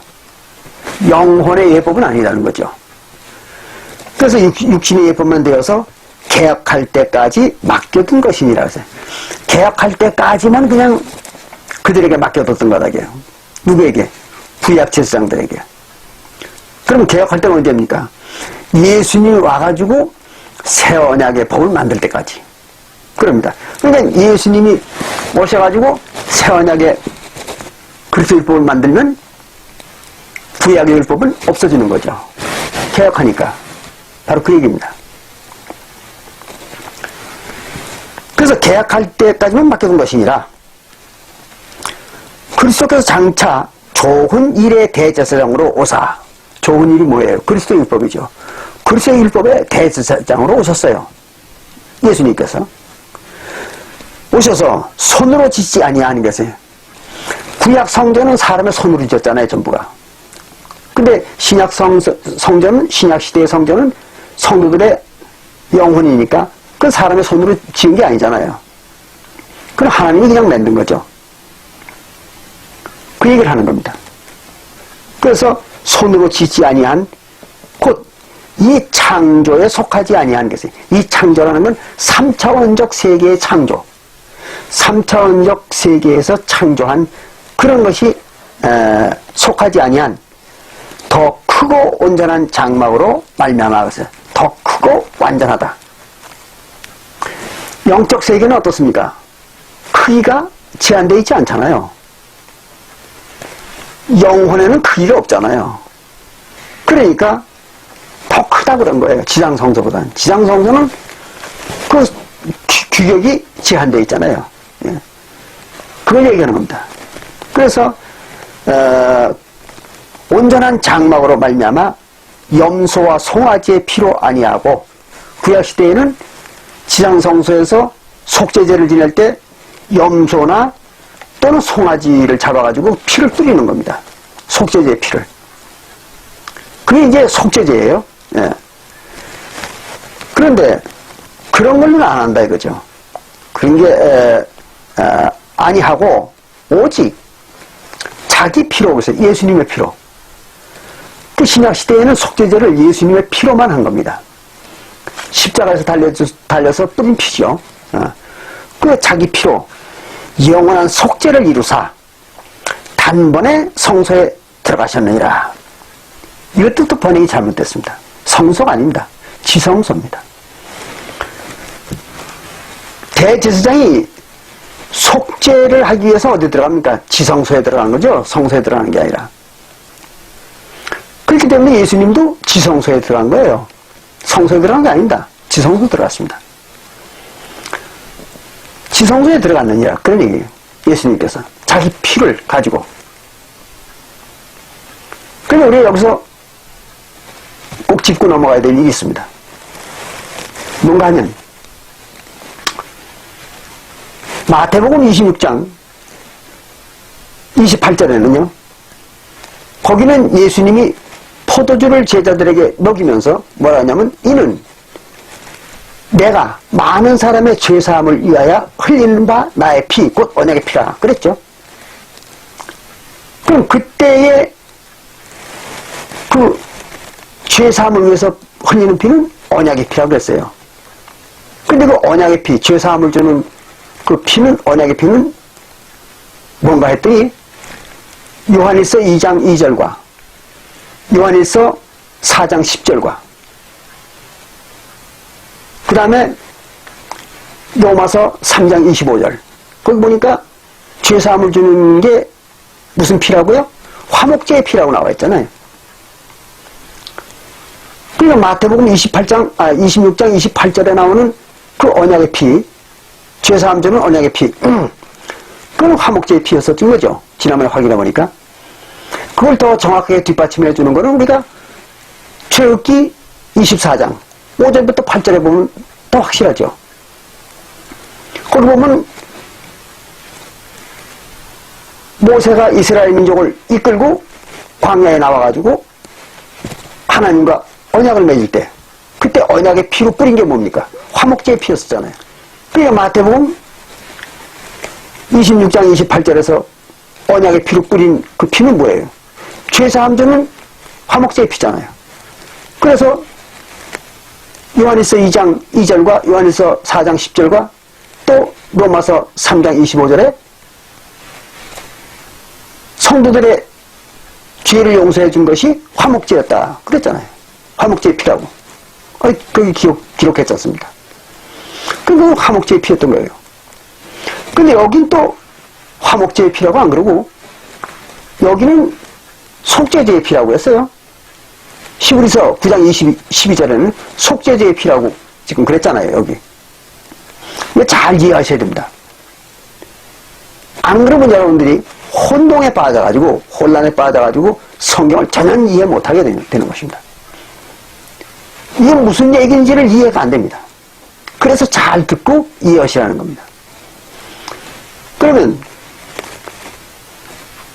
영혼의 예법은 아니라는 거죠. 그래서 육신의 예법만 되어서 개혁할 때까지 맡겨둔 것이니라 그래서 개혁할 때까지만 그냥 그들에게 맡겨뒀던 거다게요. 누구에게? 구약 제사장들에게. 그럼 개혁할 때는 언제입니까? 예수님이 와가지고 새 언약의 법을 만들 때까지. 그럽니다. 그러니까 예수님이 오셔가지고 새 언약의 그리스도 율법을 만들면 구약의 율법은 없어지는 거죠. 개혁하니까. 바로 그 얘기입니다. 그래서 개혁할 때까지만 맡겨둔 것이니라 그리스도께서 장차 좋은 일의 대제사장으로 오사. 좋은 일이 뭐예요? 그리스도 율법이죠. 그리스도 율법의 대제사장으로 오셨어요. 예수님께서 오셔서 손으로 짓지 아니하는 것을. 구약 성전은 사람의 손으로 짓잖아요, 전부가. 근데 신약 성전은 신약 시대의 성전은 성도들의 영혼이니까 그건 사람의 손으로 지은 게 아니잖아요. 그럼 하나님이 그냥 만든 거죠. 그 얘기를 하는 겁니다. 그래서 손으로 짓지 아니한 곧 이 창조에 속하지 아니한 것이 이 창조라는 건 3차원적 세계의 창조 3차원적 세계에서 창조한 그런 것이 속하지 아니한 더 크고 온전한 장막으로 말미암아 것을 더 크고 완전하다. 영적 세계는 어떻습니까? 크기가 제한되어 있지 않잖아요. 영혼에는 크기가 없잖아요. 그러니까 더 크다 그런 거예요. 지상성소보다는. 지상성소는 그 규격이 제한되어 있잖아요. 예. 그걸 얘기하는 겁니다. 그래서 온전한 장막으로 말미암아 염소와 송아지의 피로 아니하고 구약시대에는 지상성소에서 속죄제를 지낼 때 염소나 또는 송아지를 잡아가지고 피를 뿌리는 겁니다. 속죄제의 피를. 그게 이제 속죄제예요. 예. 그런데 그런 걸로는 안 한다 이거죠. 그런 게 아니하고 오직 자기 피로 그래서 예수님의 피로. 그 신약 시대에는 속죄제를 예수님의 피로만 한 겁니다. 십자가에서 달려서 뿌린 피죠. 그 자기 피로 영원한 속죄를 이루사 단번에 성소에 들어가셨느니라. 이것도 또 번역이 잘못됐습니다. 성소가 아닙니다. 지성소입니다. 대제사장이 속죄를 하기 위해서 어디 들어갑니까? 지성소에 들어가는 거죠. 성소에 들어가는 게 아니라. 그렇기 때문에 예수님도 지성소에 들어간 거예요. 성소에 들어간 게 아닙니다. 지성소 들어갔습니다. 지성소에 들어갔느니라 그런 얘기예요. 예수님께서 자기 피를 가지고. 그런데 우리가 여기서 꼭 짚고 넘어가야 될 일이 있습니다. 뭔가 하면 마태복음 26장 28절에는요. 거기는 예수님이 포도주를 제자들에게 먹이면서 뭐라 하냐면 이는 내가 많은 사람의 죄사함을 위하여 흘리는 바 나의 피, 곧 언약의 피라 그랬죠. 그럼 그때의 그 죄사함을 위해서 흘리는 피는 언약의 피라고 그랬어요. 근데 그 언약의 피, 죄사함을 주는 그 피는, 언약의 피는 뭔가 했더니 요한일서 2장 2절과 요한일서 4장 10절과 그 다음에 로마서 3장 25절 거기 보니까 죄사함을 주는 게 무슨 피라고요? 화목제의 피라고 나와 있잖아요. 그러니까 마태복음 26장 28절에 나오는 그 언약의 피, 죄사함 주는 언약의 피, 그건 화목제의 피였었던 거죠. 지난번에 확인해 보니까. 그걸 더 정확하게 뒷받침해 주는 거는 우리가 출애굽기 24장 5절부터 8절에 보면 더 확실하죠. 거기 보면 모세가 이스라엘 민족을 이끌고 광야에 나와가지고 하나님과 언약을 맺을 때 그때 언약의 피로 뿌린 게 뭡니까? 화목제의 피였었잖아요. 그러니까 마태복음 26장 28절에서 언약의 피로 뿌린 그 피는 뭐예요? 죄사함 주는 화목제의 피잖아요. 그래서 요한일서 2장 2절과 요한일서 4장 10절과 또 로마서 3장 25절에 성도들의 죄를 용서해 준 것이 화목제였다 그랬잖아요. 화목제의 피라고. 거기 기록했지 않습니까? 그건 화목제의 피였던 거예요. 근데 여긴 또 화목제의 피라고 안 그러고 여기는 속죄제의 피라고 했어요. 히브리서 9장 12절에는 속죄제의 피라고 지금 그랬잖아요. 여기. 이거 잘 이해하셔야 됩니다. 안 그러면 여러분들이 혼동에 빠져가지고 혼란에 빠져가지고 성경을 전혀 이해 못하게 되는 것입니다. 이게 무슨 얘기인지를 이해가 안 됩니다. 그래서 잘 듣고 이해하시라는 겁니다. 그러면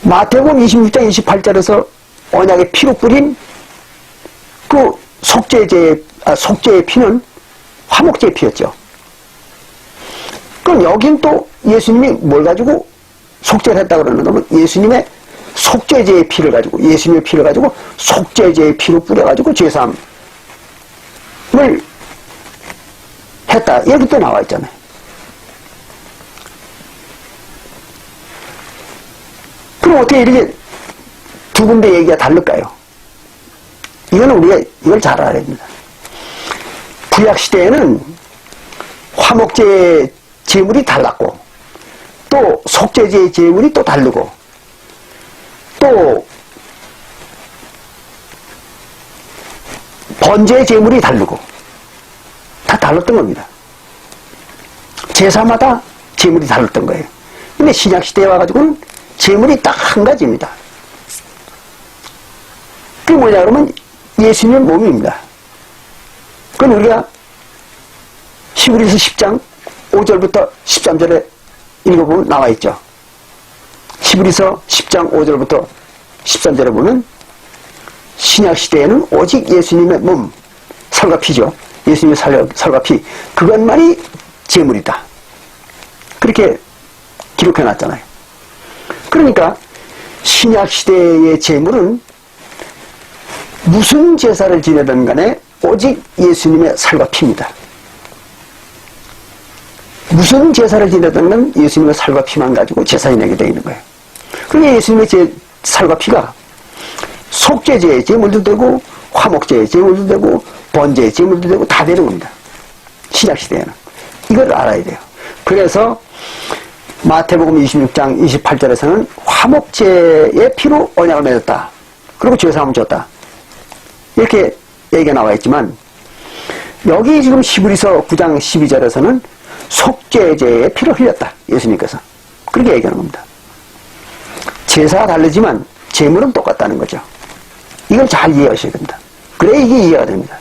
마태복음 26장 28절에서 언약의 피로 뿌린 그 속죄의 피는 화목제의 피였죠. 그럼 여긴 또 예수님이 뭘 가지고 속죄를 했다고 그러는가 하면 예수님의 속죄제의 피를 가지고 예수님의 피를 가지고 속죄제의 피로 뿌려가지고 죄사함을 했다. 여기 또 나와 있잖아요. 그럼 어떻게 이렇게 두 군데 얘기가 다를까요? 이거는 우리가 이걸 잘 알아야 됩니다. 구약시대에는 화목제의 제물이 달랐고 또 속죄제의 제물이 또 다르고 또 번제의 제물이 다르고 다 달랐던 겁니다. 제사마다 제물이 달랐던 거예요. 근데 신약시대에 와가지고는 제물이 딱 한 가지입니다. 그게 뭐냐 그러면 예수님의 몸입니다. 그건 우리가 히브리서 10장 5절부터 13절에 읽어보면 나와 있죠. 히브리서 10장 5절부터 13절에 보면 신약시대에는 오직 예수님의 몸, 살과 피죠. 예수님의 살과 피, 그것만이 제물이다. 그렇게 기록해놨잖아요. 그러니까 신약시대의 제물은 무슨 제사를 지내든 간에 오직 예수님의 살과 피입니다. 무슨 제사를 지내든 간 예수님의 살과 피만 가지고 제사 지내게 되어 있는 거예요. 그러니까 예수님의 살과 피가 속죄제의 제물도 되고 화목제의 제물도 되고 번제의 제물도 되고 다 되는 겁니다. 신약시대에는. 이걸 알아야 돼요. 그래서 마태복음 26장 28절에서는 화목제의 피로 언약을 맺었다. 그리고 죄사함을 줬다. 이렇게 얘기가 나와 있지만 여기 지금 히브리서 9장 12절에서는 속죄제의 피를 흘렸다. 예수님께서. 그렇게 얘기하는 겁니다. 제사가 다르지만 제물은 똑같다는 거죠. 이걸 잘 이해하셔야 됩니다. 그래야 이게 이해가 됩니다.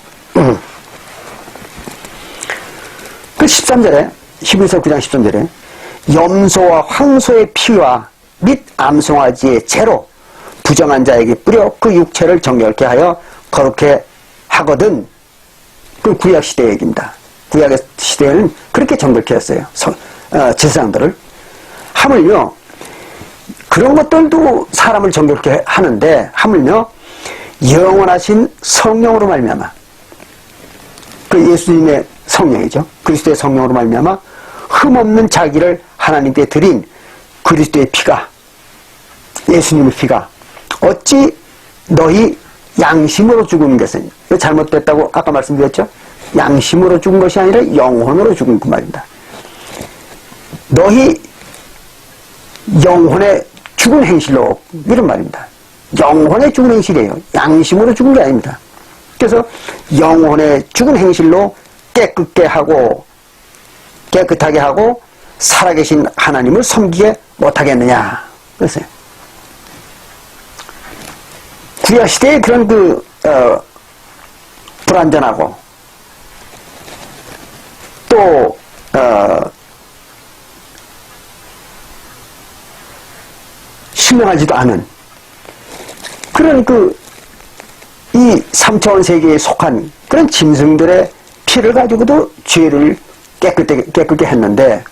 그 13절에 히브리서 9장 13절에 염소와 황소의 피와 및 암송아지의 재로 부정한 자에게 뿌려 그 육체를 정결케 하여 거룩해 하거든. 그 구약시대 얘기입니다. 구약의 시대에는 그렇게 정결케 했어요. 제사장들을. 하물며 그런 것들도 사람을 정결케 하는데 하물며 영원하신 성령으로 말미암아, 그 예수님의 성령이죠. 그리스도의 성령으로 말미암아 흠없는 자기를 하나님께 드린 그리스도의 피가, 예수님의 피가 어찌 너희 양심으로 죽은 것은, 잘못됐다고 아까 말씀드렸죠. 양심으로 죽은 것이 아니라 영혼으로 죽은 그 말입니다. 너희 영혼의 죽은 행실로, 이런 말입니다. 영혼의 죽은 행실이에요. 양심으로 죽은 게 아닙니다. 그래서 영혼의 죽은 행실로 깨끗하게 하고 살아계신 하나님을 섬기게 못하겠느냐 그랬어요. 구약시대에 그런 불완전하고 또 신명하지도 않은 그런 이 3차원 세계에 속한 그런 짐승들의 피를 가지고도 죄를 깨끗게 했는데,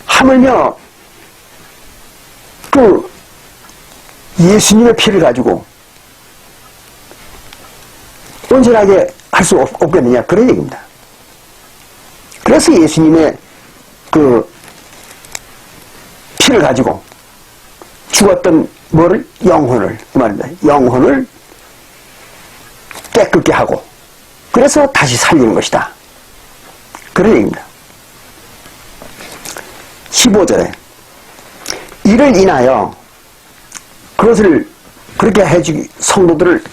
하물며 예수님의 피를 가지고 온전하게 할 수 없겠느냐, 그런 얘기입니다. 그래서 예수님의 피를 가지고 죽었던 영혼을, 그 말입니다. 영혼을 깨끗게 하고 그래서 다시 살리는 것이다, 그런 얘기입니다. 15절에 이를 인하여 그것을 그렇게 해주기, 성도들을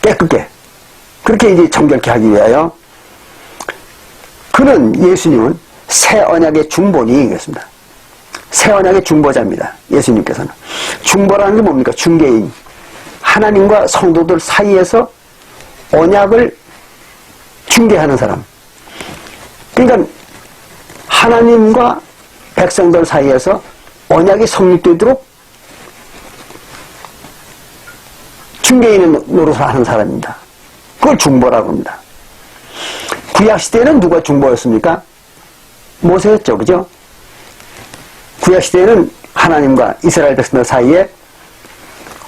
깨끗게 그렇게 이제 정결케 하기 위하여 그는, 예수님은 새 언약의 중보니 이겠습니다. 새 언약의 중보자입니다. 예수님께서는. 중보라는 게 뭡니까? 중개인, 하나님과 성도들 사이에서 언약을 중개하는 사람. 그러니까 하나님과 백성들 사이에서 언약이 성립되도록 중개인의 노릇을 하는 사람입니다. 그걸 중보라고 합니다. 구약시대에는 누가 중보였습니까? 모세였죠. 그죠? 구약시대에는 하나님과 이스라엘 백성들 사이에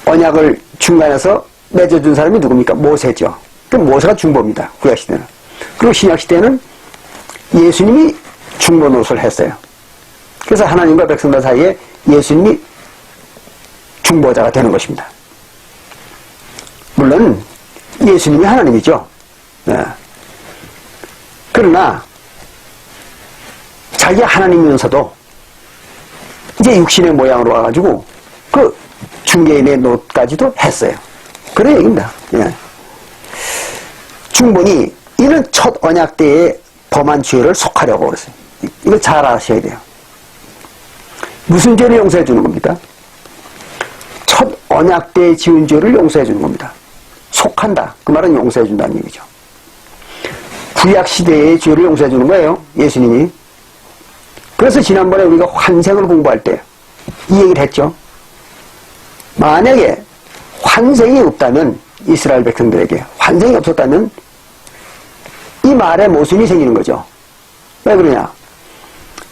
언약을 중간에서 맺어준 사람이 누굽니까? 모세죠. 그 모세가 중보입니다. 구약시대는. 그리고 신약시대는 예수님이 중보 노릇을 했어요. 그래서 하나님과 백성들 사이에 예수님이 중보자가 되는 것입니다. 물론 예수님이 하나님이죠. 네. 그러나 자기가 하나님이면서도 이제 육신의 모양으로 와가지고 그 중개인의 노릇까지도 했어요. 그런 얘기입니다. 예. 중보니 이는 첫 언약 때에 범한 죄를 속하려고 그랬어요. 이거 잘 아셔야 돼요. 무슨 죄를 용서해 주는 겁니까? 첫 언약 때에 지은 죄를 용서해 주는 겁니다. 속한다. 그 말은 용서해 준다는 얘기죠. 구약 시대의 죄를 용서해 주는 거예요. 예수님이. 그래서 지난번에 우리가 환생을 공부할 때 이 얘기를 했죠. 만약에 환생이 없다면, 이스라엘 백성들에게 환생이 없었다면 이 말에 모순이 생기는 거죠. 왜 그러냐?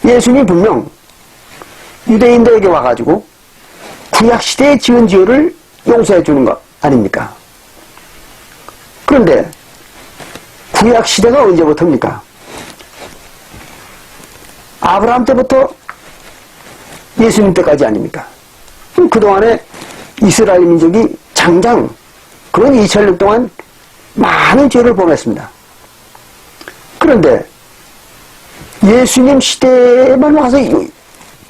예수님이 분명 유대인들에게 와가지고 구약시대에 지은 죄를 용서해 주는 것 아닙니까? 그런데 구약시대가 언제부터입니까? 아브라함 때부터 예수님 때까지 아닙니까? 그동안에 이스라엘 민족이 장장 그런 2000년 동안 많은 죄를 범했습니다. 그런데 예수님 시대에만 와서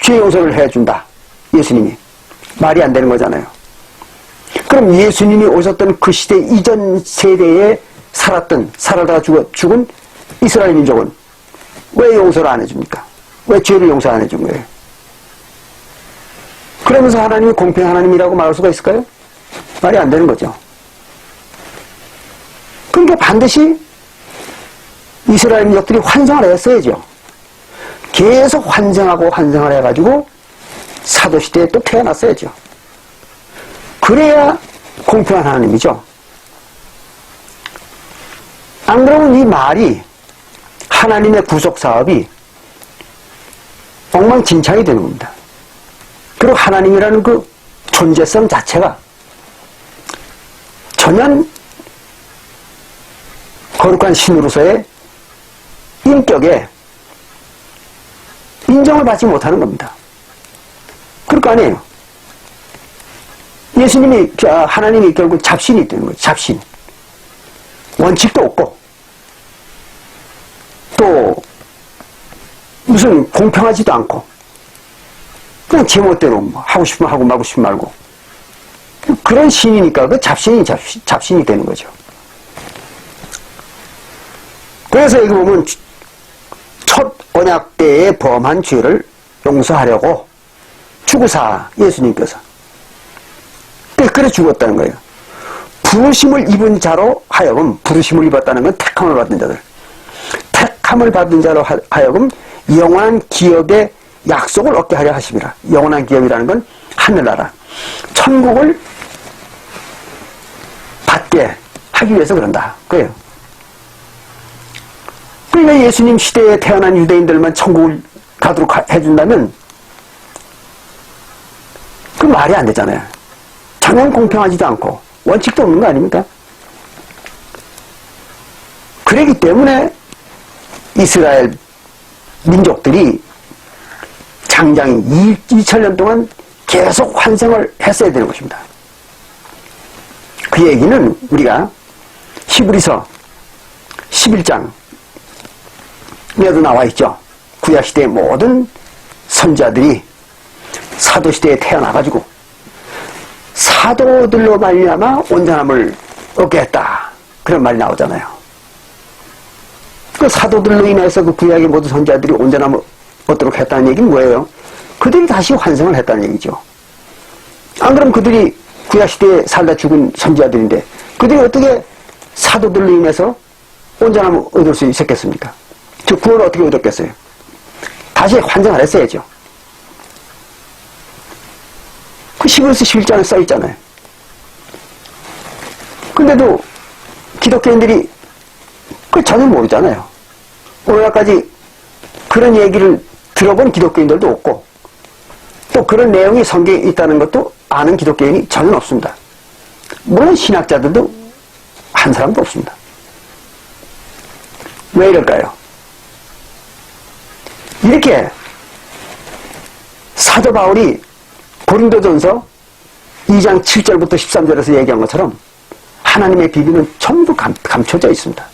죄 용서를 해준다. 예수님이. 말이 안 되는 거잖아요. 그럼 예수님이 오셨던 그 시대 이전 세대에 살아다가 죽은 이스라엘 민족은 왜 용서를 안 해줍니까? 왜 죄를 용서 안 해준 거예요? 그러면서 하나님이 공평 하나님이라고 말할 수가 있을까요? 말이 안 되는 거죠. 그러니까 반드시 이스라엘 민족들이 환생을 했어야죠. 계속 환생을 해가지고 사도시대에 또 태어났어야죠. 그래야 공평한 하나님이죠. 안 그러면 이 말이, 하나님의 구속사업이 엉망진창이 되는 겁니다. 그리고 하나님이라는 그 존재성 자체가 전혀 거룩한 신으로서의 인격에 인정을 받지 못하는 겁니다. 그럴 거 아니에요. 예수님이, 하나님이 결국 잡신이 되는 거죠. 잡신. 원칙도 없고, 또, 무슨 공평하지도 않고, 그냥 제멋대로 뭐 하고 싶으면 하고 말고 싶으면 말고. 그런 신이니까 그 잡신이 되는 거죠. 그래서 여기 보면 첫 언약 때에 범한 죄를 용서하려고 죽으사 예수님께서 그래 죽었다는 거예요. 부르심을 입은 자로 하여금, 부르심을 입었다는 건 택함을 받은 자들, 택함을 받은 자로 하여금 영원한 기업의 약속을 얻게 하려 하심이라. 영원한 기업이라는 건 하늘나라, 천국을 받게 하기 위해서 그런다. 그래요. 그러니까 예수님 시대에 태어난 유대인들만 천국을 가도록 해준다면 그 말이 안 되잖아요. 전혀 공평하지도 않고 원칙도 없는 거 아닙니까? 그렇기 때문에 이스라엘 민족들이 장장이 2000년 동안 계속 환생을 했어야 되는 것입니다. 그 얘기는 우리가 히브리서 11장에도 나와 있죠. 구약시대의 모든 선자들이 사도시대에 태어나가지고 사도들로 말미암아 온전함을 얻게 했다. 그런 말이 나오잖아요. 그 사도들로 인해서 그 구약의 모든 선자들이 온전함을 얻도록 했다는 얘기는 뭐예요? 그들이 다시 환생을 했다는 얘기죠. 안 그럼 그들이 구약시대에 살다 죽은 선지자들인데 그들이 어떻게 사도들로 인해서 온전함을 얻을 수 있었겠습니까? 저 구원을 어떻게 얻었겠어요? 다시 환생을 했어야죠. 그 히브리서 11장에 써 있잖아요. 근데도 기독교인들이 그걸 전혀 모르잖아요. 오늘날까지 그런 얘기를 들어본 기독교인들도 없고 또 그런 내용이 성경에 있다는 것도 아는 기독교인이 전혀 없습니다. 물론 신학자들도 한 사람도 없습니다. 왜 이럴까요? 이렇게 사도 바울이 고린도전서 2장 7절부터 13절에서 얘기한 것처럼 하나님의 비밀은 전부 감춰져 있습니다.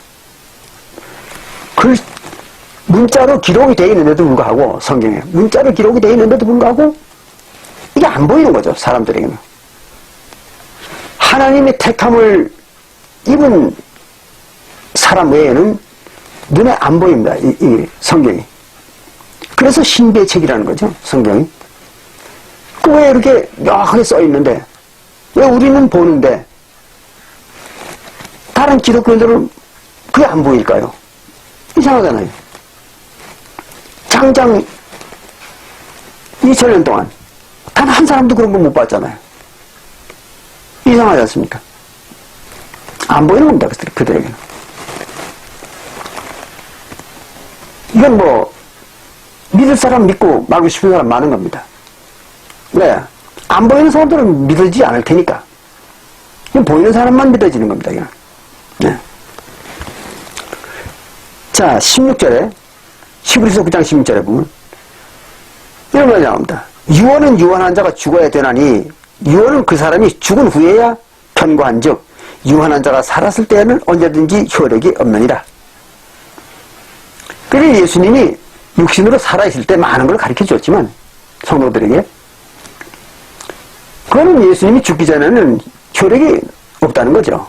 문자로 기록이 되어 있는데도 불구하고, 성경에 문자로 기록이 되어 있는데도 불구하고 이게 안 보이는 거죠. 사람들에게는. 하나님의 택함을 입은 사람 외에는 눈에 안 보입니다. 이 성경이. 그래서 신비의 책이라는 거죠. 성경이. 그 왜 이렇게 명확하게 써 있는데 왜 우리는 보는데 다른 기독교인들은 그게 안 보일까요? 이상하잖아요. 장장 2000년 동안 단 한 사람도 그런 거 못 봤잖아요. 이상하지 않습니까? 안 보이는 겁니다. 그들에게는. 이건 뭐 믿을 사람 믿고 말고 싶은 사람 많은 겁니다. 왜? 안 보이는 사람들은 믿어지지 않을 테니까. 보이는 사람만 믿어지는 겁니다. 그냥. 네. 자, 16절에 히브리서 9장 16절에 보면 이런 말이 나옵니다. 유언은 유언한 자가 죽어야 되나니 유언은 그 사람이 죽은 후에야 편고한 즉 유언한 자가 살았을 때에는 언제든지 효력이 없느니라. 그래서 예수님이 육신으로 살아있을 때 많은 걸 가르쳐 줬지만 성도들에게 그거는 예수님이 죽기 전에는 효력이 없다는 거죠.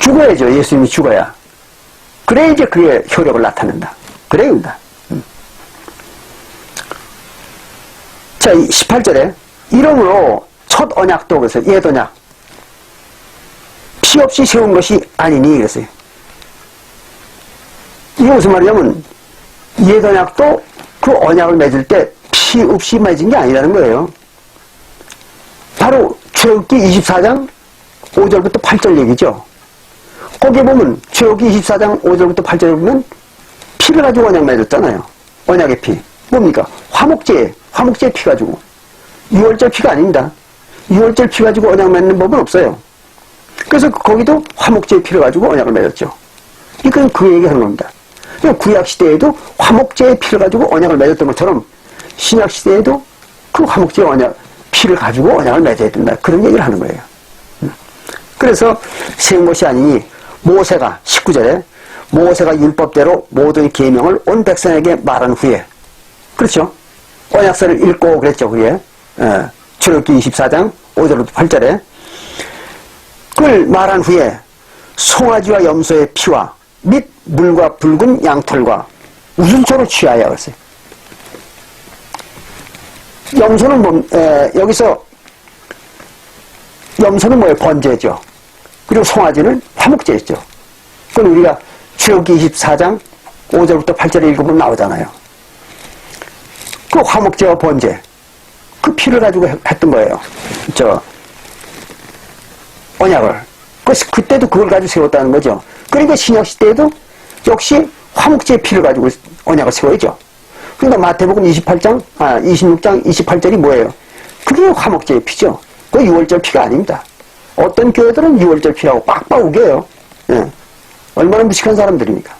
죽어야죠. 예수님이 죽어야. 그래야 이제 그게 효력을 나타낸다. 그래요입니다. 자, 18절에 이러므로 첫 언약도 그래서 옛 언약 피 없이 세운 것이 아니니 그랬어요. 이게 무슨 말이냐면 옛 언약도 그 언약을 맺을 때 피 없이 맺은 게 아니라는 거예요. 바로 출애굽기 24장 5절부터 8절 얘기죠. 거기에 보면 출애굽기 24장 5절부터 8절에 보면 피를 가지고 언약 맺었잖아요. 언약의 피. 뭡니까? 화목제 피 가지고. 6월절 피가 아닙니다. 6월절 피 가지고 언약 맺는 법은 없어요. 그래서 거기도 화목제의 피를 가지고 언약을 맺었죠. 이건 그 얘기하는 겁니다. 구약시대에도 화목제의 피를 가지고 언약을 맺었던 것처럼 신약시대에도 그 화목제의 언약, 피를 가지고 언약을 맺어야 된다. 그런 얘기를 하는 거예요. 그래서 세못이 아니니 모세가 19절에 모세가 율법대로 모든 계명을 온 백성에게 말한 후에, 그렇죠? 언약서를 읽고 그랬죠. 그게 출애굽기 24장 5절부터 8절에 그걸 말한 후에 송아지와 염소의 피와 및 물과 붉은 양털과 우슬초를 취하여 그랬어요. 염소는 여기서 염소는 뭐예요? 번제죠. 그리고 송아지는 화목제였죠. 그건 우리가 출애굽기 24장 5절부터 8절에 읽으면 나오잖아요. 그 화목제와 번제, 그 피를 가지고 했던 거예요. 언약을. 그때도 그걸 가지고 세웠다는 거죠. 그러니까 신약시대에도 역시 화목제의 피를 가지고 언약을 세워야죠. 그러니까 마태복음 26장 28절이 뭐예요? 그게 화목제의 피죠. 그 6월절 피가 아닙니다. 어떤 교회들은 6월절 피라고 빡빡 우겨요. 예. 얼마나 무식한 사람들입니까?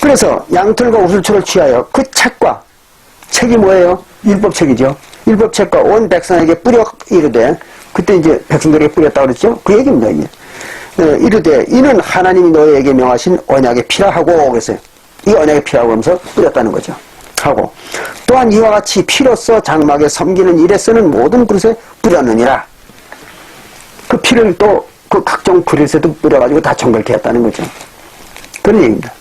그래서 양털과 우슬초를 취하여 그 책이 뭐예요? 율법책이죠. 율법책과 온 백성에게 뿌려 이르되, 그때 이제 백성들에게 뿌렸다고 그랬죠? 그 얘기입니다, 이게. 이르되 이는 하나님이 너희에게 명하신 언약의 피라 하고 그랬어요. 이 언약의 피라고 하면서 뿌렸다는 거죠. 하고 또한 이와 같이 피로써 장막에 섬기는 일에 쓰는 모든 그릇에 뿌렸느니라. 그 피를 또 그 각종 그릇에도 뿌려가지고 다 정결케 했다는 거죠. 그런 얘기입니다.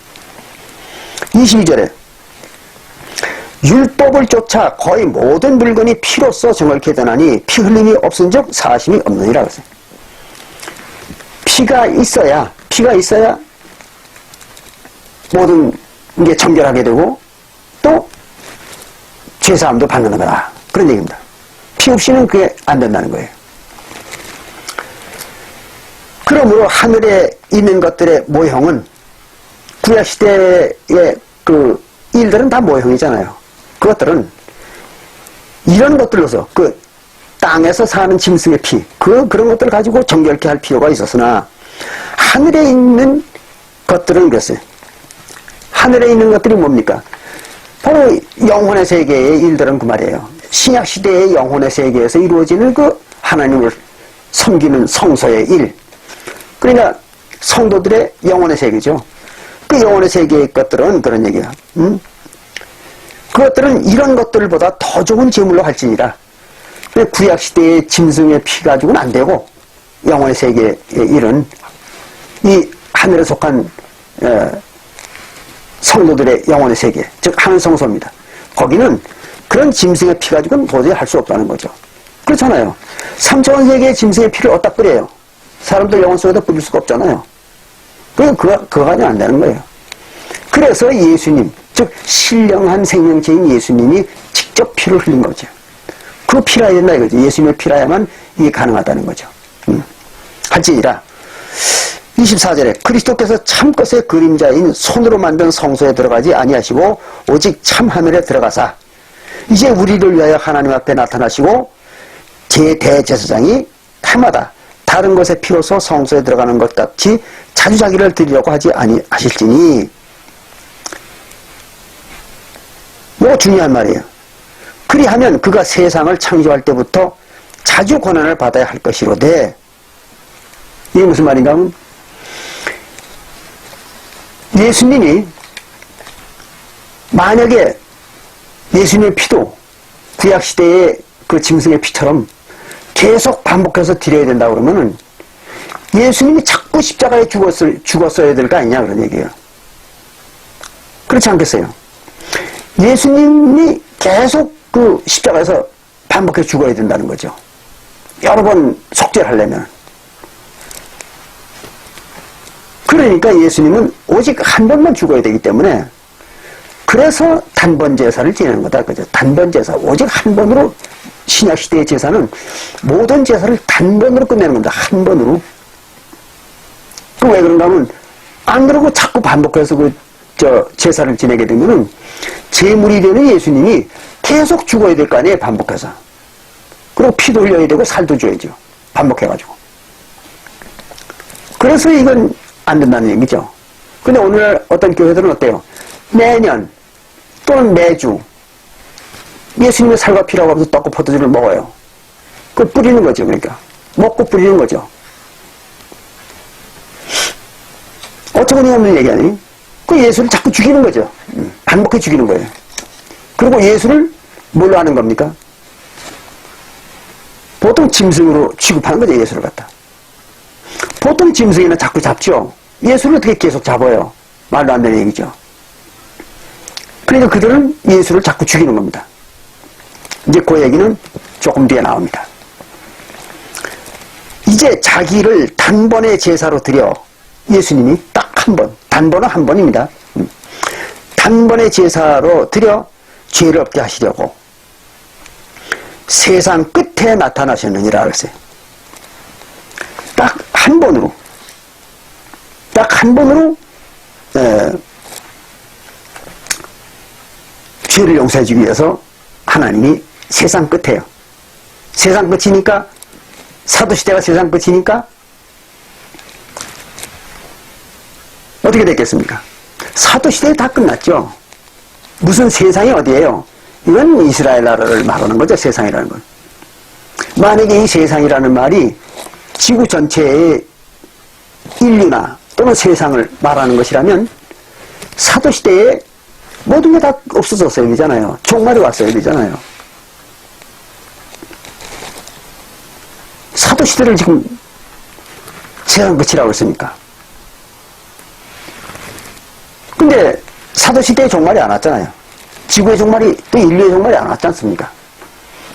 22절에 율법을 쫓아 거의 모든 물건이 피로써 정결케 되나니 피 흘림이 없은즉 사심이 없느니라 그랬어요. 피가 있어야 모든 게 정결하게 되고 또 죄사함도 받는 거다. 그런 얘기입니다. 피 없이는 그게 안 된다는 거예요. 그러므로 하늘에 있는 것들의 모형은 구약시대의 그 일들은 다 모형이잖아요. 그것들은 이런 것들로서 그 땅에서 사는 짐승의 피, 그런 것들을 가지고 정결케 할 필요가 있었으나 하늘에 있는 것들은 그랬어요. 하늘에 있는 것들이 뭡니까? 바로 영혼의 세계의 일들은 그 말이에요. 신약시대의 영혼의 세계에서 이루어지는 그 하나님을 섬기는 성소의 일. 그러니까 성도들의 영혼의 세계죠. 그 영혼의 세계의 것들은 그런 얘기야. 그것들은 이런 것들보다 더 좋은 제물로 할지니라. 구약시대의 짐승의 피 가지고는 안 되고 영혼의 세계의 일은 이 하늘에 속한 성도들의 영혼의 세계, 즉 하늘 성소입니다. 거기는 그런 짐승의 피 가지고는 도저히 할 수 없다는 거죠. 그렇잖아요. 3차원 세계의 짐승의 피를 어디다 뿌려요? 사람들 영혼 속에다 뿌릴 수가 없잖아요. 그거 가지고 안 되는 거예요. 그래서 예수님, 즉 신령한 생명체인 예수님이 직접 피를 흘린 거죠. 그 피라야 된다 이거죠. 예수님의 피라야만 이게 가능하다는 거죠. 할지니라 24절에 그리스도께서 참것의 그림자인 손으로 만든 성소에 들어가지 아니하시고 오직 참 하늘에 들어가사 이제 우리를 위하여 하나님 앞에 나타나시고 제 대제사장이 해마다 다른 것의 피로서 성소에 들어가는 것 같이 자주자기를 드리려고 하지 아니하실지니. 뭐 중요한 말이에요. 그리하면 그가 세상을 창조할 때부터 자주 고난을 받아야 할 것이로되, 이게 무슨 말인가 하면 예수님이 만약에 예수님의 피도 구약시대의 그 짐승의 피처럼 계속 반복해서 드려야 된다 그러면은 예수님이 자꾸 십자가에 죽었어야 될 거 아니냐 그런 얘기예요. 그렇지 않겠어요? 예수님이 계속 그 십자가에서 반복해서 죽어야 된다는 거죠. 여러 번 속죄를 하려면. 그러니까 예수님은 오직 한 번만 죽어야 되기 때문에 그래서 단번 제사를 지내는 거다. 그죠? 단번 제사. 오직 한 번으로 신약시대의 제사는 모든 제사를 단번으로 끝내는 겁니다. 한 번으로. 그 왜 그런가 하면 안 그러고 자꾸 반복해서 제사를 지내게 되면은 제물이 되는 예수님이 계속 죽어야 될 거 아니에요. 반복해서. 그리고 피도 흘려야 되고 살도 줘야죠. 반복해가지고. 그래서 이건 안 된다는 얘기죠. 근데 오늘 어떤 교회들은 어때요? 매년 또는 매주 예수님의 살과 피라고 하면서 떡과 포도주를 먹어요. 그걸 뿌리는 거죠. 그러니까 먹고 뿌리는 거죠. 어처구니 없는 얘기 아니에요? 그 예수를 자꾸 죽이는 거죠. 반복해 죽이는 거예요. 그리고 예수를 뭘로 하는 겁니까? 보통 짐승으로 취급하는 거죠. 예수를 갖다. 보통 짐승이나 자꾸 잡죠. 예수를 어떻게 계속 잡아요? 말도 안 되는 얘기죠. 그러니까 그들은 예수를 자꾸 죽이는 겁니다. 이제 그 얘기는 조금 뒤에 나옵니다. 이제 자기를 단번에 제사로 드려 예수님이 딱 한 번, 단번은 한 번입니다. 단번에 제사로 드려 죄를 없게 하시려고 세상 끝에 나타나셨느니라 그랬어요. 딱 한 번으로, 죄를 용서해주기 위해서 하나님이 세상 끝에요. 세상 끝이니까, 사도시대가 세상 끝이니까 어떻게 됐겠습니까? 사도시대에 다 끝났죠. 무슨 세상이 어디예요? 이건 이스라엘 나라를 말하는 거죠. 세상이라는 건. 만약에 이 세상이라는 말이 지구 전체의 인류나 또는 세상을 말하는 것이라면 사도시대에 모든 게 다 없어졌어야 되잖아요. 종말이 왔어야 되잖아요. 사도시대를 지금 세상 끝이라고 했으니까. 근데 사도시대의 종말이 안 왔잖아요. 지구의 종말이, 또 인류의 종말이 안 왔지 않습니까?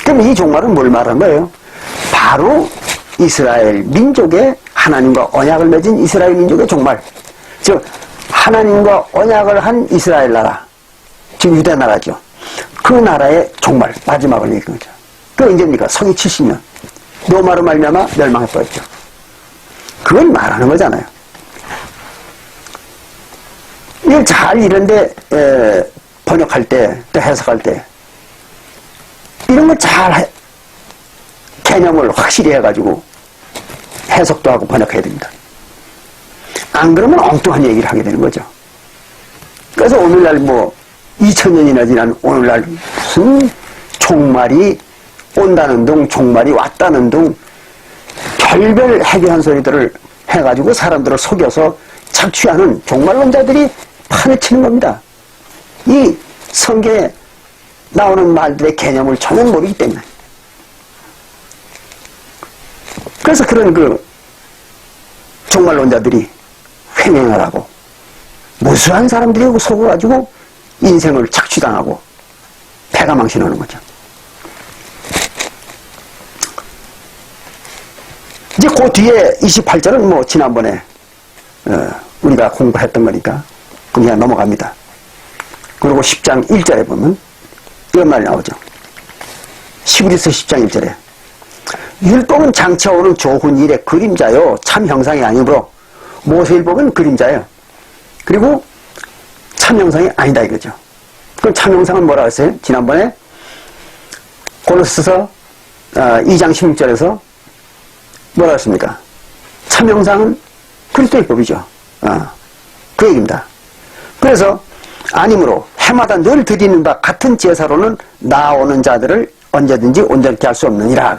그럼 이 종말은 뭘 말하는 거예요? 바로 이스라엘 민족의 하나님과 언약을 맺은 이스라엘 민족의 종말. 즉 하나님과 언약을 한 이스라엘 나라, 지금 유대 나라죠. 그 나라의 종말, 마지막을 얘기하는 거죠. 그게 언제입니까? 성이 70년. 로마로 말미암아 멸망해버렸죠. 그걸 말하는 거잖아요. 이걸 잘 이런데 번역할 때, 또 해석할 때 이런 걸 잘 개념을 확실히 해가지고 해석도 하고 번역해야 됩니다. 안 그러면 엉뚱한 얘기를 하게 되는 거죠. 그래서 오늘날 2000년이나 지난 오늘날 무슨 종말이 온다는 둥, 종말이 왔다는 둥, 별별 해괴한 소리들을 해가지고 사람들을 속여서 착취하는 종말론자들이 판을 치는 겁니다. 이 성경에 나오는 말들의 개념을 전혀 모르기 때문에. 그래서 그런 종말론자들이 횡행을 하고 무수한 사람들이 속아가지고 인생을 착취당하고 패가 망신하는 거죠. 이제 그 뒤에 28절은 지난번에 우리가 공부했던 거니까 그냥 넘어갑니다. 그리고 10장 1절에 보면 이런 말이 나오죠. 히브리서 10장 1절에 율법은 장차 오는 좋은 일의 그림자요 참 형상이 아니므로 모세율법은 그림자예요. 그리고 참 형상이 아니다 이거죠. 그럼 참 형상은 뭐라고 했어요? 지난번에 고로새서 2장 16절에서 뭐라고 했습니까? 참 형상은 그리스도의 법이죠. 그 얘기입니다. 그래서 아니므로 해마다 늘 드리는 바 같은 제사로는 나오는 자들을 언제든지 온전케 할 수 없느니라.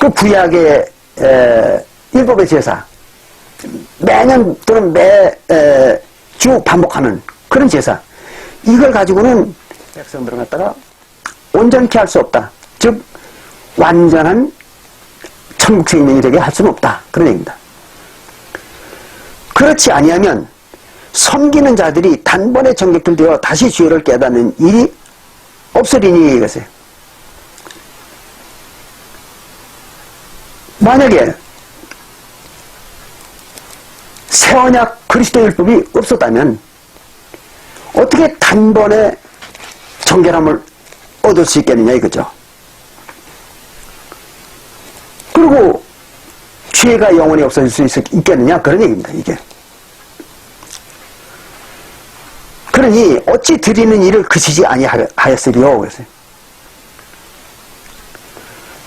그 구약의 율법의 제사, 매년 또는 매주 반복하는 그런 제사, 이걸 가지고는 백성들을 갖다가 온전케 할 수 없다. 즉 완전한 천국 생명이 되게 할 수는 없다. 그런 얘기입니다. 그렇지 아니하면 섬기는 자들이 단번에 정결되어 다시 죄를 깨닫는 일이 없으리니 이것을. 만약에 새언약 그리스도율법이 없었다면 어떻게 단번에 정결함을 얻을 수 있겠느냐 이거죠. 그리고 죄가 영원히 없어질 수 있겠느냐 그런 얘기입니다. 이게. 그러니 어찌 드리는 일을 그치지 아니하였으리요. 그래서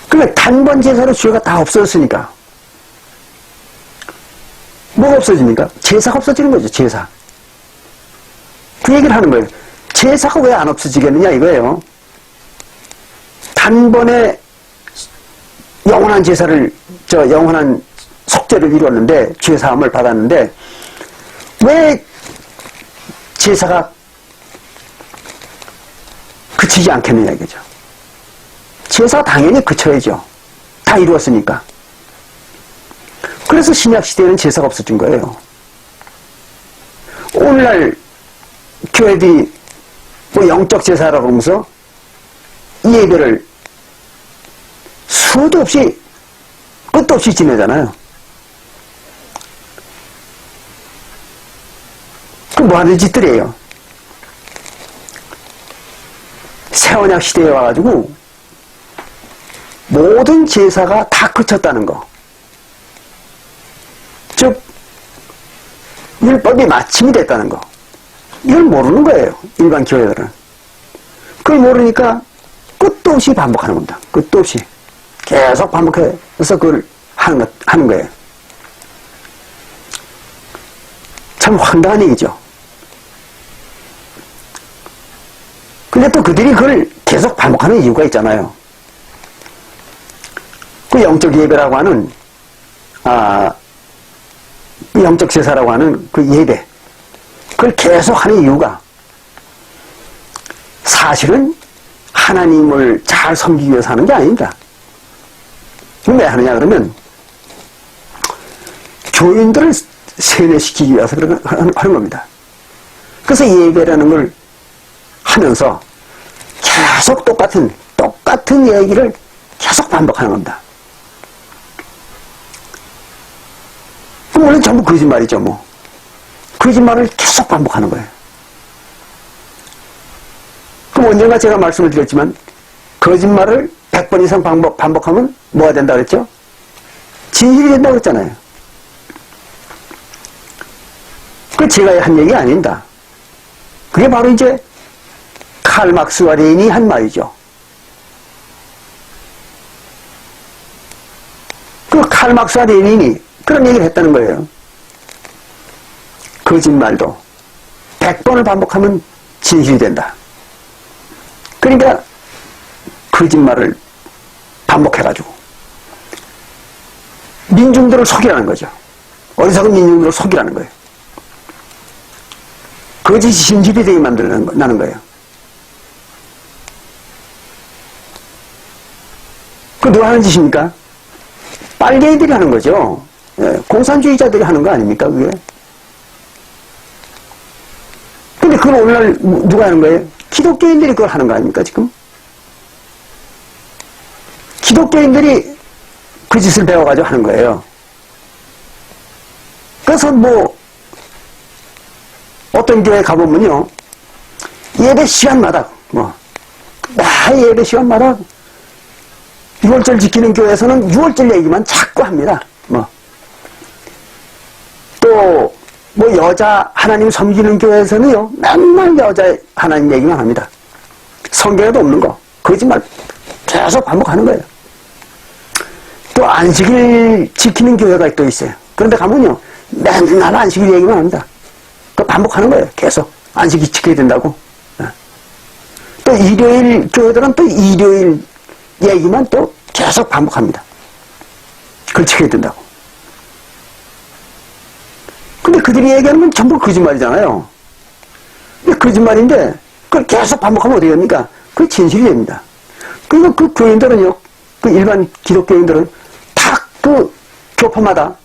그러니까 단번 제사로 죄가 다 없어졌으니까 뭐가 없어집니까? 제사가 없어지는 거죠. 제사. 그 얘기를 하는 거예요. 제사가 왜 안 없어지겠느냐 이거예요. 단번에 영원한 제사를 영원한 속죄를 이루었는데 죄사함을 받았는데 왜 제사가 그치지 않겠느냐 이거죠. 제사 당연히 그쳐야죠. 다 이루었으니까. 그래서 신약시대에는 제사가 없어진 거예요. 오늘날 교회들이 뭐 영적 제사라고 하면서 이 예배를 수도 없이 끝도 없이 지내잖아요. 그 뭐 하는 짓들이에요. 새언약 시대에 와가지고 모든 제사가 다 그쳤다는 거. 즉 율법이 마침이 됐다는 거. 이걸 모르는 거예요. 일반 교회들은. 그걸 모르니까 끝도 없이 반복하는 겁니다. 끝도 없이. 계속 반복해서 그걸 하는 거예요. 참 황당한 얘기죠. 근데 또 그들이 그걸 계속 반복하는 이유가 있잖아요. 그 영적 예배라고 하는, 영적 제사라고 하는 그 예배. 그걸 계속 하는 이유가 사실은 하나님을 잘 섬기기 위해서 하는 게 아닙니다. 왜 하느냐 그러면 교인들을 세뇌시키기 위해서 하는 겁니다. 그래서 예배라는 걸 하면서 계속 똑같은 얘기를 계속 반복하는 겁니다. 그럼 원래 전부 거짓말이죠 뭐. 거짓말을 계속 반복하는 거예요. 그럼 언젠가 제가 말씀을 드렸지만 거짓말을 100번 이상 반복하면 뭐가 된다 그랬죠? 진실이 된다고 그랬잖아요. 그 제가 한 얘기 아닙니다. 그게 바로 이제 칼 막스와 레닌이 한 말이죠. 그 칼 막스와 레닌이 그런 얘기를 했다는 거예요. 거짓말도 100번을 반복하면 진실이 된다. 그러니까 거짓말을 반복해가지고 민중들을 속이라는 거죠. 어리석은 민중들을 속이라는 거예요. 거짓이 진실이 되게 만들어내는 거예요. 그 누가 하는 짓입니까? 빨갱이들이 하는 거죠. 공산주의자들이 하는 거 아닙니까 그게? 근데 그걸 오늘날 누가 하는 거예요? 기독교인들이 그걸 하는 거 아닙니까 지금? 기독교인들이 그 짓을 배워가지고 하는 거예요. 그래서 뭐 어떤 교회 가보면요 예배 시간마다 예배 시간마다 6월절 지키는 교회에서는 6월절 얘기만 자꾸 합니다. 또 뭐 여자 하나님 섬기는 교회에서는요 맨날 여자 하나님 얘기만 합니다. 성경에도 없는 거 거짓말 계속 반복하는 거예요. 또 안식일 지키는 교회가 또 있어요. 그런데 가면요 맨날 안식일 얘기만 합니다. 그 반복하는 거예요. 계속 안식일 지켜야 된다고. 또 일요일 교회들은 또 일요일 얘기만 또 계속 반복합니다. 그걸 지켜야 된다고. 근데 그들이 얘기하는 건 전부 거짓말이잖아요. 근데 거짓말인데 그걸 계속 반복하면 어떻게 됩니까? 그게 진실이 됩니다. 그러니까 그 교인들은요, 그 일반 기독교인들은 다 그 교파마다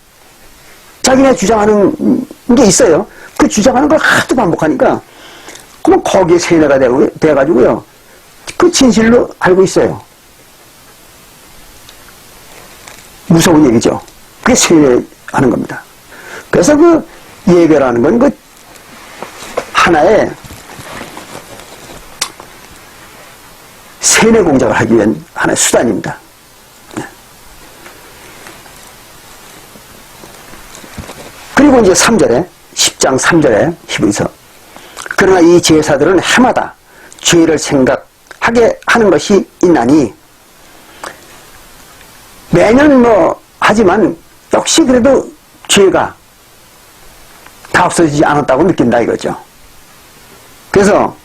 자기네 주장하는 게 있어요. 그 주장하는 걸 하도 반복하니까 그럼 거기에 세뇌가 돼가지고요. 그 진실로 알고 있어요. 무서운 얘기죠. 그게 세뇌하는 겁니다. 그래서 그 예배라는 건 그 하나의 세뇌 공작을 하기 위한 하나의 수단입니다. 그리고 이제 3절에 10장 3절에 히브리서 그러나 이 제사들은 해마다 죄를 생각하게 하는 것이 있나니 매년 하지만 역시 그래도 죄가 다 없어지지 않았다고 느낀다 이거죠. 그래서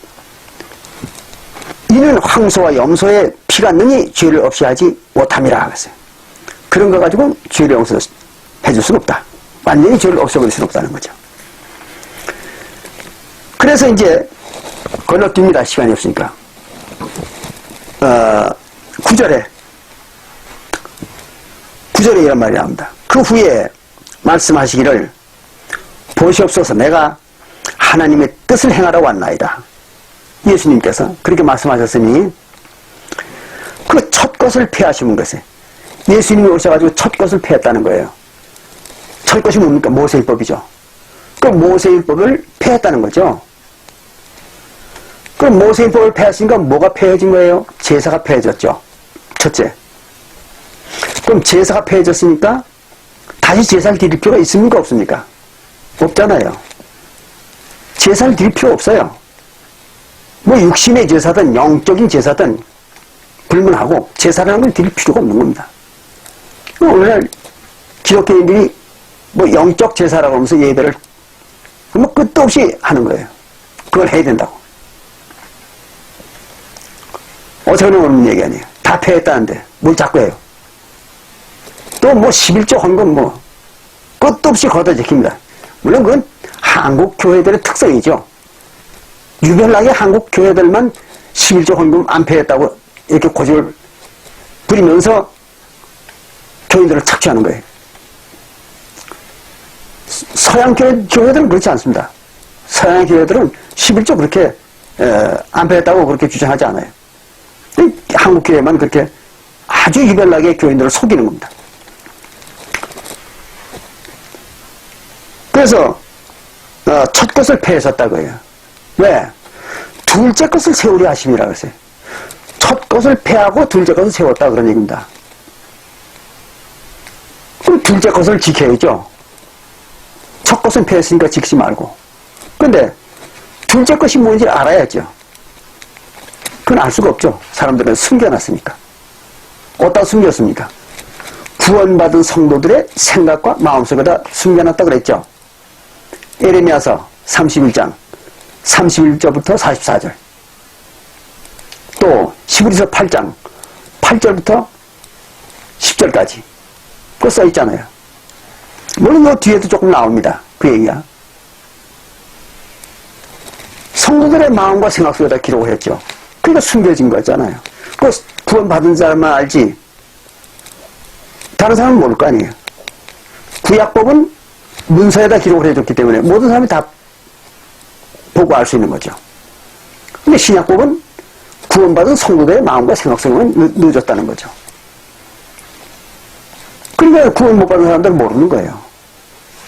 이는 황소와 염소의 피가 느니 죄를 없이 하지 못함이라 하겠어요. 그런 거 가지고 죄를 용서해 줄 수는 없다. 완전히 죄를 없애버릴 수는 없다는 거죠. 그래서 이제 건너뜁니다. 시간이 없으니까. 9절에 이런 말이 나옵니다. 그 후에 말씀하시기를 보시옵소서 내가 하나님의 뜻을 행하러 왔나이다. 예수님께서 그렇게 말씀하셨으니 그 첫 것을 폐하시는 것에 예수님이 오셔가지고 첫 것을 폐했다는 거예요. 첫 것이 뭡니까? 모세율법이죠. 그 모세율법을 폐했다는 거죠. 그럼 모세율법을 폐했으니까 뭐가 폐해진 거예요? 제사가 폐해졌죠. 첫째. 그럼 제사가 폐해졌으니까 다시 제사를 드릴 필요가 있습니까? 없습니까? 없잖아요. 제사를 드릴 필요 없어요. 뭐 육신의 제사든 영적인 제사든 불문하고 제사라는 걸 드릴 필요가 없는 겁니다. 오늘날 기독교인들이 뭐 영적 제사라고 하면서 예배를 뭐 끝도 없이 하는 거예요. 그걸 해야 된다고. 어처구니 없는 얘기 아니에요. 다 폐했다는데 뭘 자꾸 해요. 또 뭐 11조 헌금 뭐 끝도 없이 걷어 지킵니다. 물론 그건 한국 교회들의 특성이죠. 유별나게 한국 교회들만 11조 헌금 안 폐했다고 이렇게 고집을 부리면서 교인들을 착취하는 거예요. 서양 교회들은 그렇지 않습니다. 서양 교회들은 11조 그렇게 안 폐했다고 그렇게 주장하지 않아요. 한국 교회만 그렇게 아주 유별나게 교인들을 속이는 겁니다. 그래서 첫 것을 폐했었다고 해요. 왜? 둘째 것을 세우려 하심이라고 했어요. 첫 것을 폐하고 둘째 것을 세웠다 그런 얘기입니다. 그럼 둘째 것을 지켜야죠. 첫 것은 폐했으니까 지키지 말고. 그런데 둘째 것이 뭔지 알아야죠. 그건 알 수가 없죠. 사람들은 숨겨놨으니까. 어디다 숨겼습니까? 구원받은 성도들의 생각과 마음속에다 숨겨놨다 그랬죠. 에레미야서 31장 31절부터 44절 또 히브리서 8장 8절부터 10절까지 그거 써있잖아요. 물론 이 뒤에도 조금 나옵니다. 그 얘기가. 성도들의 마음과 생각 속에다 기록을 했죠. 그러니까 숨겨진 거잖아요. 그 구원받은 사람만 알지 다른 사람은 모를 거 아니에요. 구약법은 문서에다 기록을 해줬기 때문에 모든 사람이 다 보고 알 수 있는 거죠. 근데 신약법은 구원받은 성도들의 마음과 생각 속에는 넣어졌다는 거죠. 그러니까 구원 못 받은 사람들은 모르는 거예요.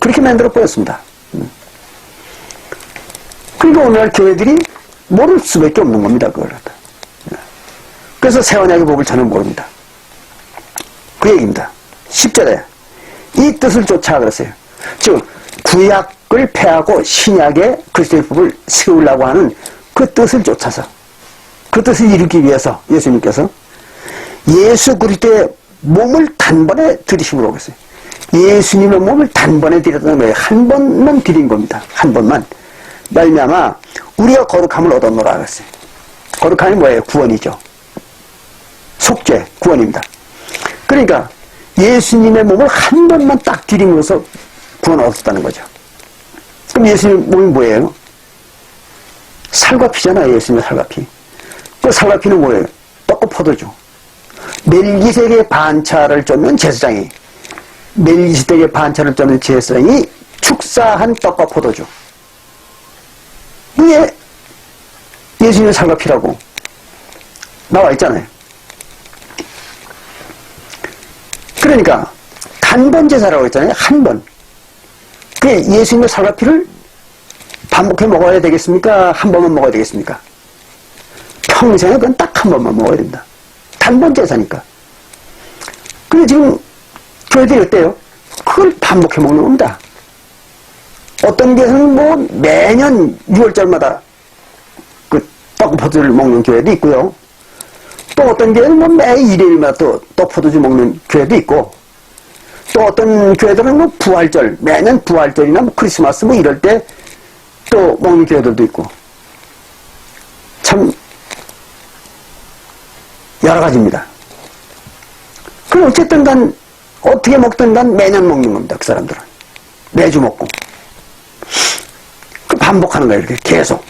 그렇게 만들어 버렸습니다. 그러니까 오늘날 교회들이 모를 수밖에 없는 겁니다. 그걸. 그래서 새 언약의 법을 저는 모릅니다. 그 얘기입니다. 10절에 이 뜻을 쫓아 그랬어요. 즉 구약을 폐하고 신약의 그리스도의 법을 세우려고 하는 그 뜻을 쫓아서 그 뜻을 이루기 위해서 예수님께서 예수 그리스도의 몸을 단번에 들이심으로 오겠어요. 예수님의 몸을 단번에 드렸다는 거예요. 한 번만 드린 겁니다. 한 번만. 말미암아 우리가 거룩함을 얻었노라 그랬어요. 거룩함이 뭐예요? 구원이죠. 속죄, 구원입니다. 그러니까 예수님의 몸을 한 번만 딱 드림으로써 구원을 얻었다는 거죠. 그럼 예수님 몸이 뭐예요? 살과 피잖아요. 예수님의 살과 피. 그 살과 피는 뭐예요? 떡과 포도주. 멜기세덱의 반차를 쫓는 제사장이 멜기세덱의 반차를 쫓는 제사장이 축사한 떡과 포도주. 이게 예수님의 살과 피라고 나와 있잖아요. 그러니까 단번 제사라고 했잖아요. 한 번. 그 예수님의 살과 피를 반복해 먹어야 되겠습니까? 한 번만 먹어야 되겠습니까? 평생에 그건 딱 한 번만 먹어야 된다. 단번 제사니까. 근데 지금 교회들이 어때요? 그걸 반복해 먹는 겁니다. 어떤 교회는 뭐 매년 6월절마다 그 떡포도를 먹는 교회도 있고요. 또 또 어떤 교회는 뭐 매 일요일마다 또 포도주 먹는 교회도 있고, 또 어떤 교회들은 뭐 부활절, 매년 부활절이나 뭐 크리스마스 뭐 이럴 때 또 먹는 교회들도 있고, 참 여러 가지입니다. 그럼 어쨌든 간 어떻게 먹든 간 매년 먹는 겁니다. 그 사람들은 매주 먹고 그 반복하는 거예요. 이렇게 계속.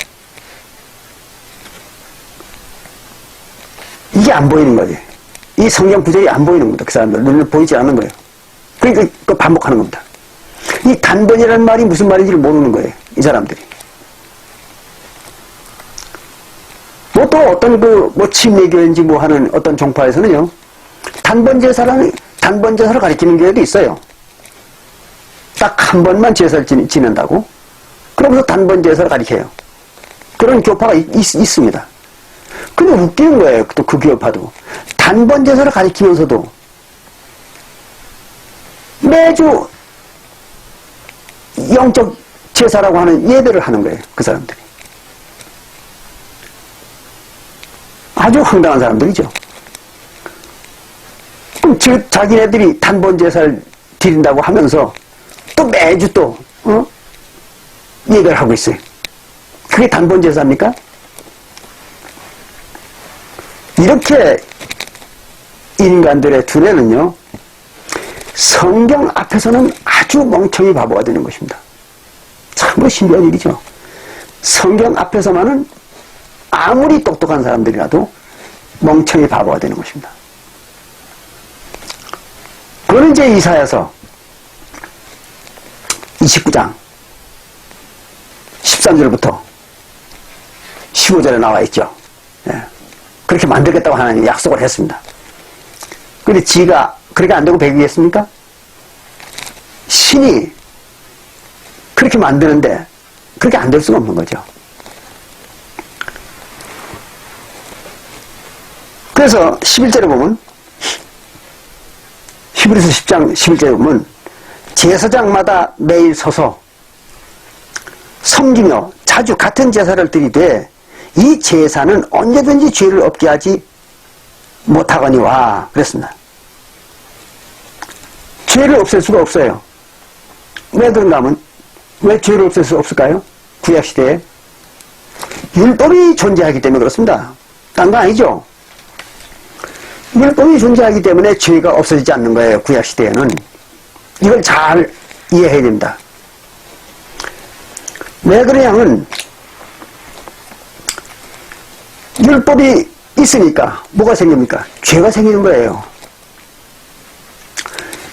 이게 안 보이는 거지. 이 성경 구절이 안 보이는 겁니다. 그 사람들 눈에 보이지 않는 거예요. 그러니까 그 반복하는 겁니다. 이 단번이라는 말이 무슨 말인지를 모르는 거예요. 이 사람들이. 뭐 또 어떤 뭐 침례교인지 뭐 하는 어떤 종파에서는요, 단번 제사를 가리키는 교회도 있어요. 딱 한 번만 제사를 지낸다고. 그러면서 단번 제사를 가리켜요. 그런 교파가 있습니다. 근데 웃기는 거예요. 또 그 교파도. 단번 제사를 가리키면서도 매주 영적 제사라고 하는 예배를 하는 거예요. 그 사람들이. 아주 황당한 사람들이죠. 그럼 자기네들이 단번 제사를 드린다고 하면서 또 매주 또 예배를 하고 있어요. 그게 단번 제사입니까? 이렇게 인간들의 두뇌는요, 성경 앞에서는 아주 멍청이 바보가 되는 것입니다. 참 신기한 일이죠. 성경 앞에서만은 아무리 똑똑한 사람들이라도 멍청이 바보가 되는 것입니다. 그거는 이제 이사야서 29장 13절부터 15절에 나와 있죠. 예. 그렇게 만들겠다고 하나님이 약속을 했습니다. 근데 지가 그렇게 안 되고 배기겠습니까? 신이 그렇게 만드는데 그렇게 안 될 수가 없는 거죠. 그래서 11절에 보면, 히브리서 10장 11절에 보면, 제사장마다 매일 서서 섬기며 자주 같은 제사를 드리되 이 제사는 언제든지 죄를 없게 하지 못하거니와 그랬습니다. 죄를 없앨 수가 없어요. 왜 그런가 하면, 왜 죄를 없앨 수 없을까요? 구약시대에 율법이 존재하기 때문에 그렇습니다. 딴 거 아니죠. 율법이 존재하기 때문에 죄가 없어지지 않는 거예요. 구약시대에는. 이걸 잘 이해해야 됩니다. 왜 그러냐면 율법이 있으니까 뭐가 생깁니까? 죄가 생기는 거예요.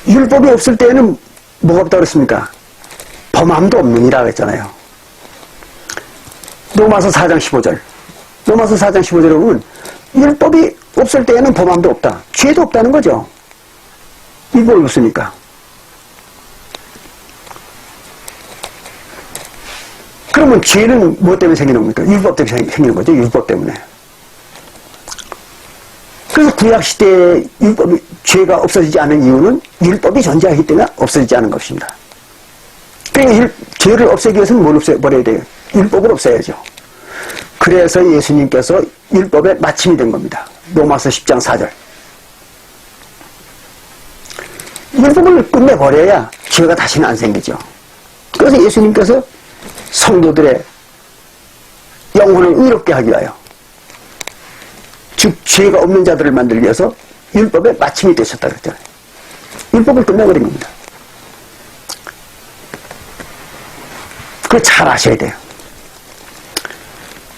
율법이 없을 때는 뭐가 없다고 그랬습니까? 범함도 없느니라 그랬잖아요. 로마서 4장 15절. 로마서 4장 15절에 보면 율법이 없을 때에는 범함도 없다. 죄도 없다는 거죠. 율법이 없으니까. 그러면 죄는 무엇 때문에 생기는 겁니까? 율법 때문에 생기는 거죠. 율법 때문에. 그래서 구약시대에 죄가 없어지지 않은 이유는 율법이 존재하기 때문에 없어지지 않은 것입니다. 그러니까 죄를 없애기 위해서는 뭘 없애버려야 돼요? 율법을 없애야죠. 그래서 예수님께서 율법의 마침이 된 겁니다. 로마서 10장 4절. 율법을 끝내버려야 죄가 다시는 안 생기죠. 그래서 예수님께서 성도들의 영혼을 의롭게 하기 위하여, 즉 죄가 없는 자들을 만들기 위해서 율법의 마침이 되셨다 그랬잖아요. 율법을 끝내버린 겁니다. 그걸 잘 아셔야 돼요.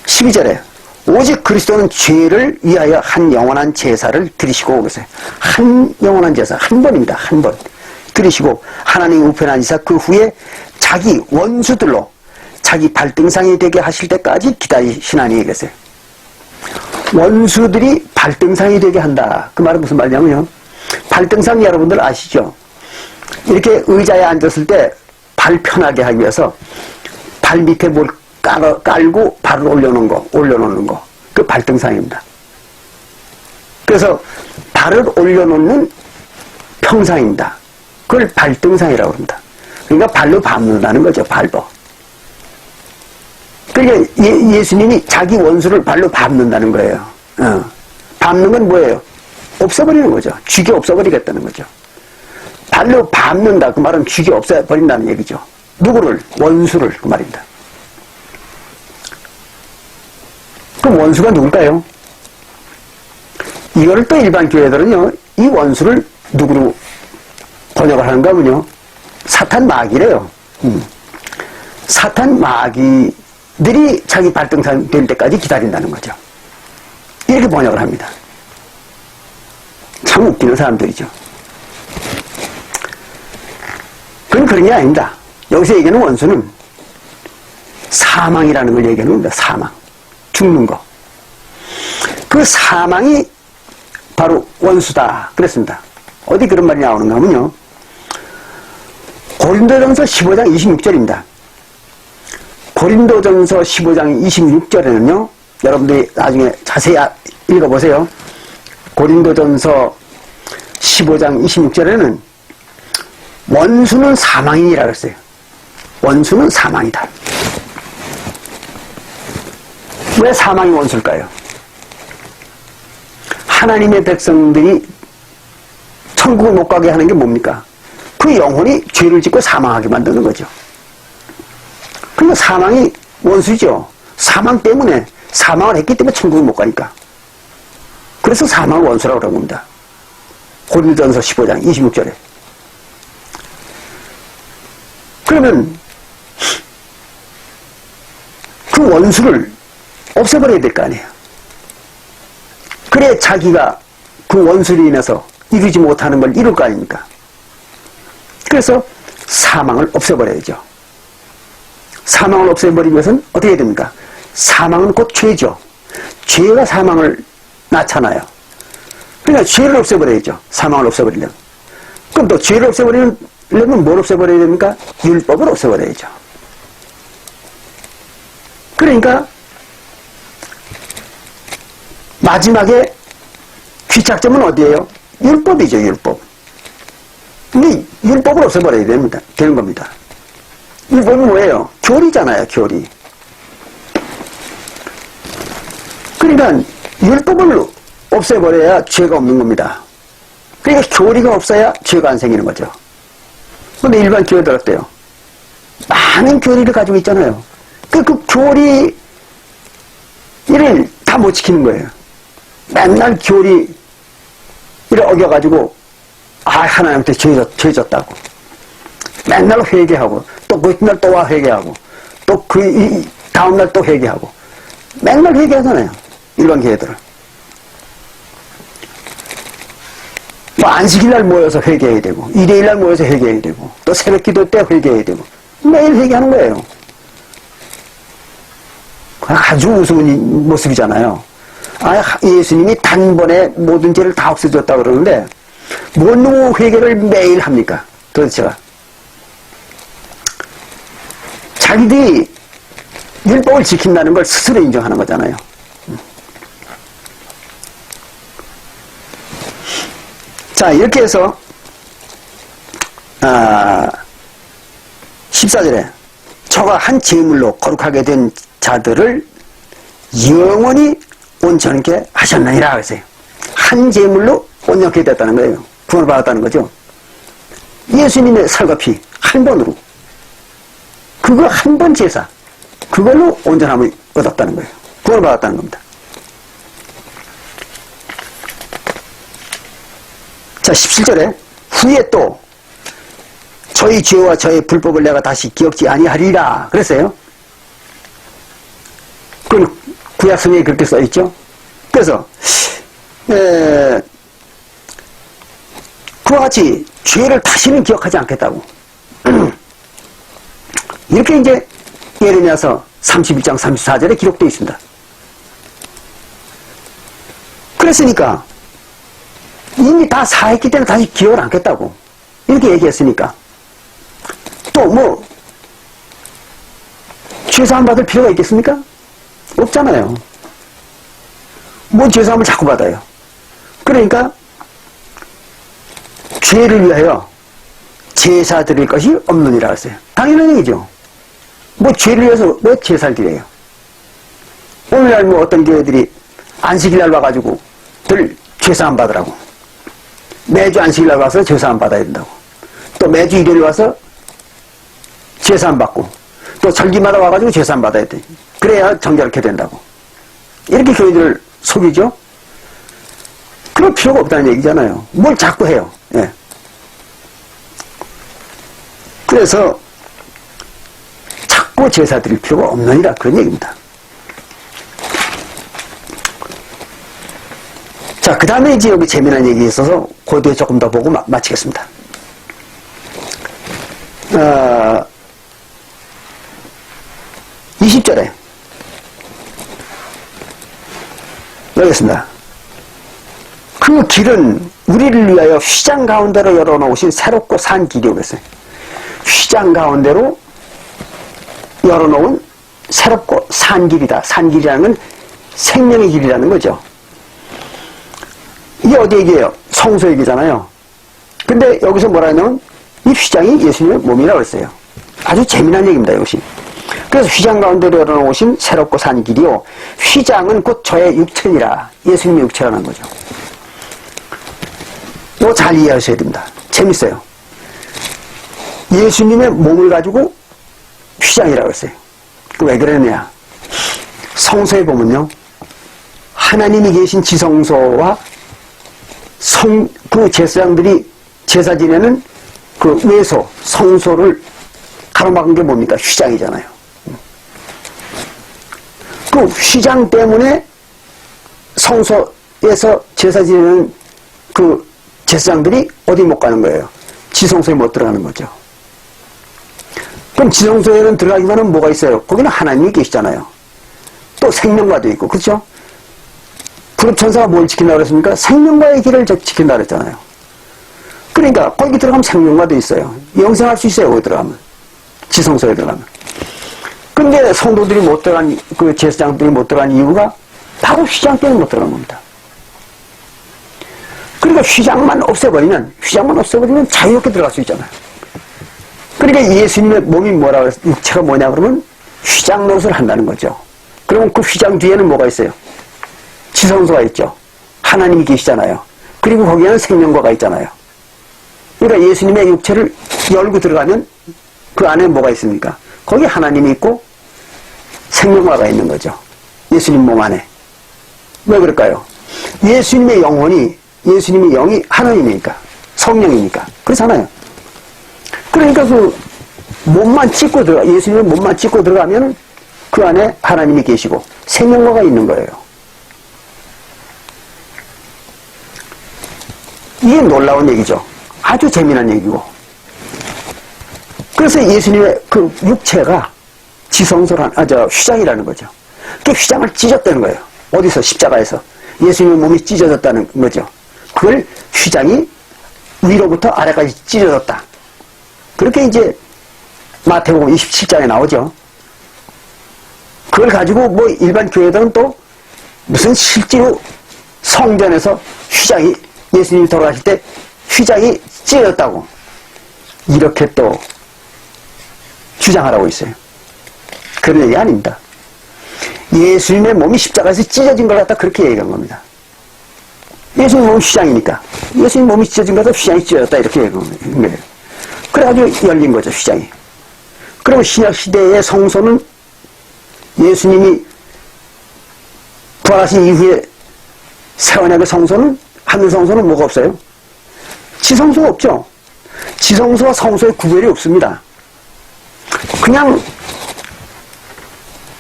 12절에 오직 그리스도는 죄를 위하여 한 영원한 제사를 드리시고 그랬어요. 한 영원한 제사, 한 번입니다. 한 번 드리시고 하나님 우편에 앉으사 그 후에 자기 원수들로 자기 발등상이 되게 하실 때까지 기다리시나니 그랬어요. 원수들이 발등상이 되게 한다. 그 말은 무슨 말이냐면요, 발등상 여러분들 아시죠? 이렇게 의자에 앉았을 때 발 편하게 하기 위해서 발 밑에 뭘 깔고 발을 올려놓는 거. 그 발등상입니다. 그래서 발을 올려놓는 평상입니다. 그걸 발등상이라고 합니다. 그러니까 발로 밟는다는 거죠. 발로. 그러니까 예수님이 자기 원수를 발로 밟는다는 거예요. 밟는 건 뭐예요? 없애버리는 거죠. 죽여 없애버리겠다는 거죠. 발로 밟는다. 그 말은 죽여 없애버린다는 얘기죠. 누구를? 원수를. 그 말입니다. 그럼 원수가 누굴까요? 이거를 또 일반 교회들은요, 이 원수를 누구로 번역을 하는가 하면요, 사탄 마귀래요. 사탄 마귀들이 자기 발등상 될 때까지 기다린다는 거죠. 이렇게 번역을 합니다. 참 웃기는 사람들이죠. 그건 그런 게 아닙니다. 여기서 얘기하는 원수는 사망이라는 걸 얘기하는 겁니다. 사망. 죽는 거. 그 사망이 바로 원수다. 그랬습니다. 어디 그런 말이 나오는가 하면요. 고린도전서 15장 26절입니다. 고린도전서 15장 26절에는요. 여러분들이 나중에 자세히 읽어보세요. 고린도전서 15장 26절에는 원수는 사망이니라 그랬어요. 원수는 사망이다. 왜 사망이 원수일까요? 하나님의 백성들이 천국을 못 가게 하는 게 뭡니까? 그 영혼이 죄를 짓고 사망하게 만드는 거죠. 그러니까 사망이 원수죠. 사망 때문에, 사망을 했기 때문에 천국을 못 가니까. 그래서 사망을 원수라고 그런 겁니다. 고린도전서 15장 26절에. 그러면 그 원수를 없애버려야 될 거 아니에요. 그래 자기가 그 원수로 인해서 이루지 못하는 걸 이룰 거 아닙니까? 그래서 사망을 없애버려야죠. 사망을 없애버리기 위해서는 어떻게 해야 됩니까? 사망은 곧 죄죠. 죄가 사망을 낳잖아요. 그러니까 죄를 없애버려야죠. 사망을 없애버리려면. 그럼 또 죄를 없애버리려면 뭘 없애버려야 됩니까? 율법을 없애버려야죠. 그러니까 마지막에 귀착점은 어디예요? 율법이죠. 율법. 근데 율법을 없애버려야 되는 겁니다. 율법이 뭐예요? 교리잖아요. 교리. 그러니까 율법을 없애버려야 죄가 없는 겁니다. 그러니까 교리가 없어야 죄가 안 생기는 거죠. 근데 일반 교회들 어때요? 많은 교리를 가지고 있잖아요. 그 교리를 다 못 지키는 거예요. 맨날 교리를 어겨가지고 하나님한테 죄 졌다고 맨날 회개하고 또 그 이튿날 또 와 회개하고 또 그 다음날 또 회개하고 맨날 회개하잖아요. 일반 교회들은. 뭐 안식일날 모여서 회개해야 되고 일요일날 모여서 회개해야 되고 또 새벽기도 때 회개해야 되고 매일 회개하는 거예요. 아주 우스운 모습이잖아요. 예수님이 단번에 모든 죄를 다 없애줬다고 그러는데 뭔 놈의 회개를 매일 합니까? 도대체가. 자기들이 율법을 지킨다는 걸 스스로 인정하는 거잖아요. '이렇게 해서 14절에 저가 한 제물로 거룩하게 된 자들을 영원히 온전케 하셨느니라 그랬어요. 한 제물로 온전케 됐다는 거예요. 구원을 받았다는 거죠. 예수님의 살과 피 한 번으로 그거 한 번 제사 그걸로 온전함을 얻었다는 거예요. 구원을 받았다는 겁니다. 자, 17절에 후에 또 저희 죄와 저희 불법을 내가 다시 기억지 아니하리라 그랬어요. 그건 구약성경에 그렇게 써있죠. 그래서 그와 같이 죄를 다시는 기억하지 않겠다고 이렇게 이제 예레미야서 31장 34절에 기록되어 있습니다. 그랬으니까 이미 다 사했기 때문에 다시 기억을 않겠다고 이렇게 얘기했으니까 또 뭐 죄사함 받을 필요가 있겠습니까? 없잖아요. 뭐 죄사함을 자꾸 받아요. 그러니까 죄를 위하여 제사 드릴 것이 없느니라 했어요. 당연한 얘기죠. 뭐 죄를 위해서 왜 제사를 드려요? 오늘날 뭐 어떤 교회들이 안식일날 와가지고 죄사함 받으라고. 매주 안식일날 와서 죄사함 받아야 된다고. 또 매주 일요일 와서 죄사함 받고, 또 절기마다 와가지고 죄사함 받아야 돼. 그래야 정결케 된다고. 이렇게 교회들을 속이죠? 그럴 필요가 없다는 얘기잖아요. 뭘 자꾸 해요. 예. 그래서 자꾸 제사 드릴 필요가 없느니라 그런 얘기입니다. 자, 그 다음에 이제 여기 재미난 얘기 있어서 그 뒤에 조금 더 보고 마치겠습니다. 20절에 여기 있습니다. 그 길은 우리를 위하여 휘장 가운데로 열어놓으신 새롭고 산 길이라고 했어요. 휘장 가운데로 열어놓은 새롭고 산 길이다. 산 길이라는 건 생명의 길이라는 거죠. 이게 어디 얘기예요? 성소 얘기잖아요. 근데 여기서 뭐라 하냐면 이 휘장이 예수님의 몸이라고 했어요. 아주 재미난 얘기입니다, 이것이. 그래서 휘장 가운데로 열어놓으신 새롭고 산 길이요. 휘장은 곧 저의 육체니라. 예수님의 육체라는 거죠. 이거 잘 이해하셔야 됩니다. 재밌어요. 예수님의 몸을 가지고 휘장이라고 했어요. 왜 그러느냐. 성서에 보면요. 하나님이 계신 지성소와 그 제사장들이 제사 지내는 그 외소, 성소를 가로막은 게 뭡니까? 휘장이잖아요. 그 휘장 때문에 성소에서 제사 지내는 그 제사장들이 어디 못 가는 거예요? 지성소에 못 들어가는 거죠. 그럼 지성소에는 들어가기만은 뭐가 있어요? 거기는 하나님이 계시잖아요. 또 생명과도 있고, 그렇죠? 불법천사가 뭘 지킨다고 그랬습니까? 생명과의 길을 지킨다고 그랬잖아요. 그러니까 거기 들어가면 생명과도 있어요. 영생할 수 있어요, 거기 들어가면. 지성소에 들어가면. 근데 성도들이 못 들어간, 그 제사장들이 못 들어간 이유가 바로 휘장 때문에 못 들어간 겁니다. 그러니까 휘장만 없애버리면 자유롭게 들어갈 수 있잖아요. 그러니까 예수님의 몸이 뭐라고 해서 육체가 뭐냐 그러면 휘장 노릇을 한다는 거죠. 그러면 그 휘장 뒤에는 뭐가 있어요? 지성소가 있죠. 하나님이 계시잖아요. 그리고 거기에는 생명과가 있잖아요. 그러니까 예수님의 육체를 열고 들어가면 그 안에 뭐가 있습니까? 거기 하나님이 있고 생명과가 있는 거죠. 예수님 몸 안에. 왜 그럴까요? 예수님의 영혼이, 예수님의 영이 하나님이니까, 성령이니까. 그렇잖아요. 그러니까 그 몸만 찍고 예수님의 몸만 찍고 들어가면 그 안에 하나님이 계시고 생명과가 있는 거예요. 이게 놀라운 얘기죠. 아주 재미난 얘기고. 그래서 예수님의 그 육체가 휘장이라는 거죠. 그 휘장을 찢었다는 거예요. 어디서? 십자가에서. 예수님의 몸이 찢어졌다는 거죠. 그걸 휘장이 위로부터 아래까지 찢어졌다. 그렇게 이제 마태복음 27장에 나오죠. 그걸 가지고 뭐 일반 교회들은 또 무슨 실제로 성전에서 휘장이 예수님이 돌아가실 때 휘장이 찢어졌다고 이렇게 또 주장하라고 있어요. 그런 얘기 아닙니다. 예수님의 몸이 십자가에서 찢어진 걸 갖다 그렇게 얘기한 겁니다. 예수님 몸이 휘장이니까 예수님 몸이 찢어진 걸 갖다 휘장이 찢어졌다 이렇게 얘기한 거예요. 그래가지고 열린 거죠, 휘장이. 그리고 신약시대의 성소는 예수님이 부활하신 이후에 새언약의 성소는, 하늘 성소는 뭐가 없어요? 지성소가 없죠. 지성소와 성소의 구별이 없습니다. 그냥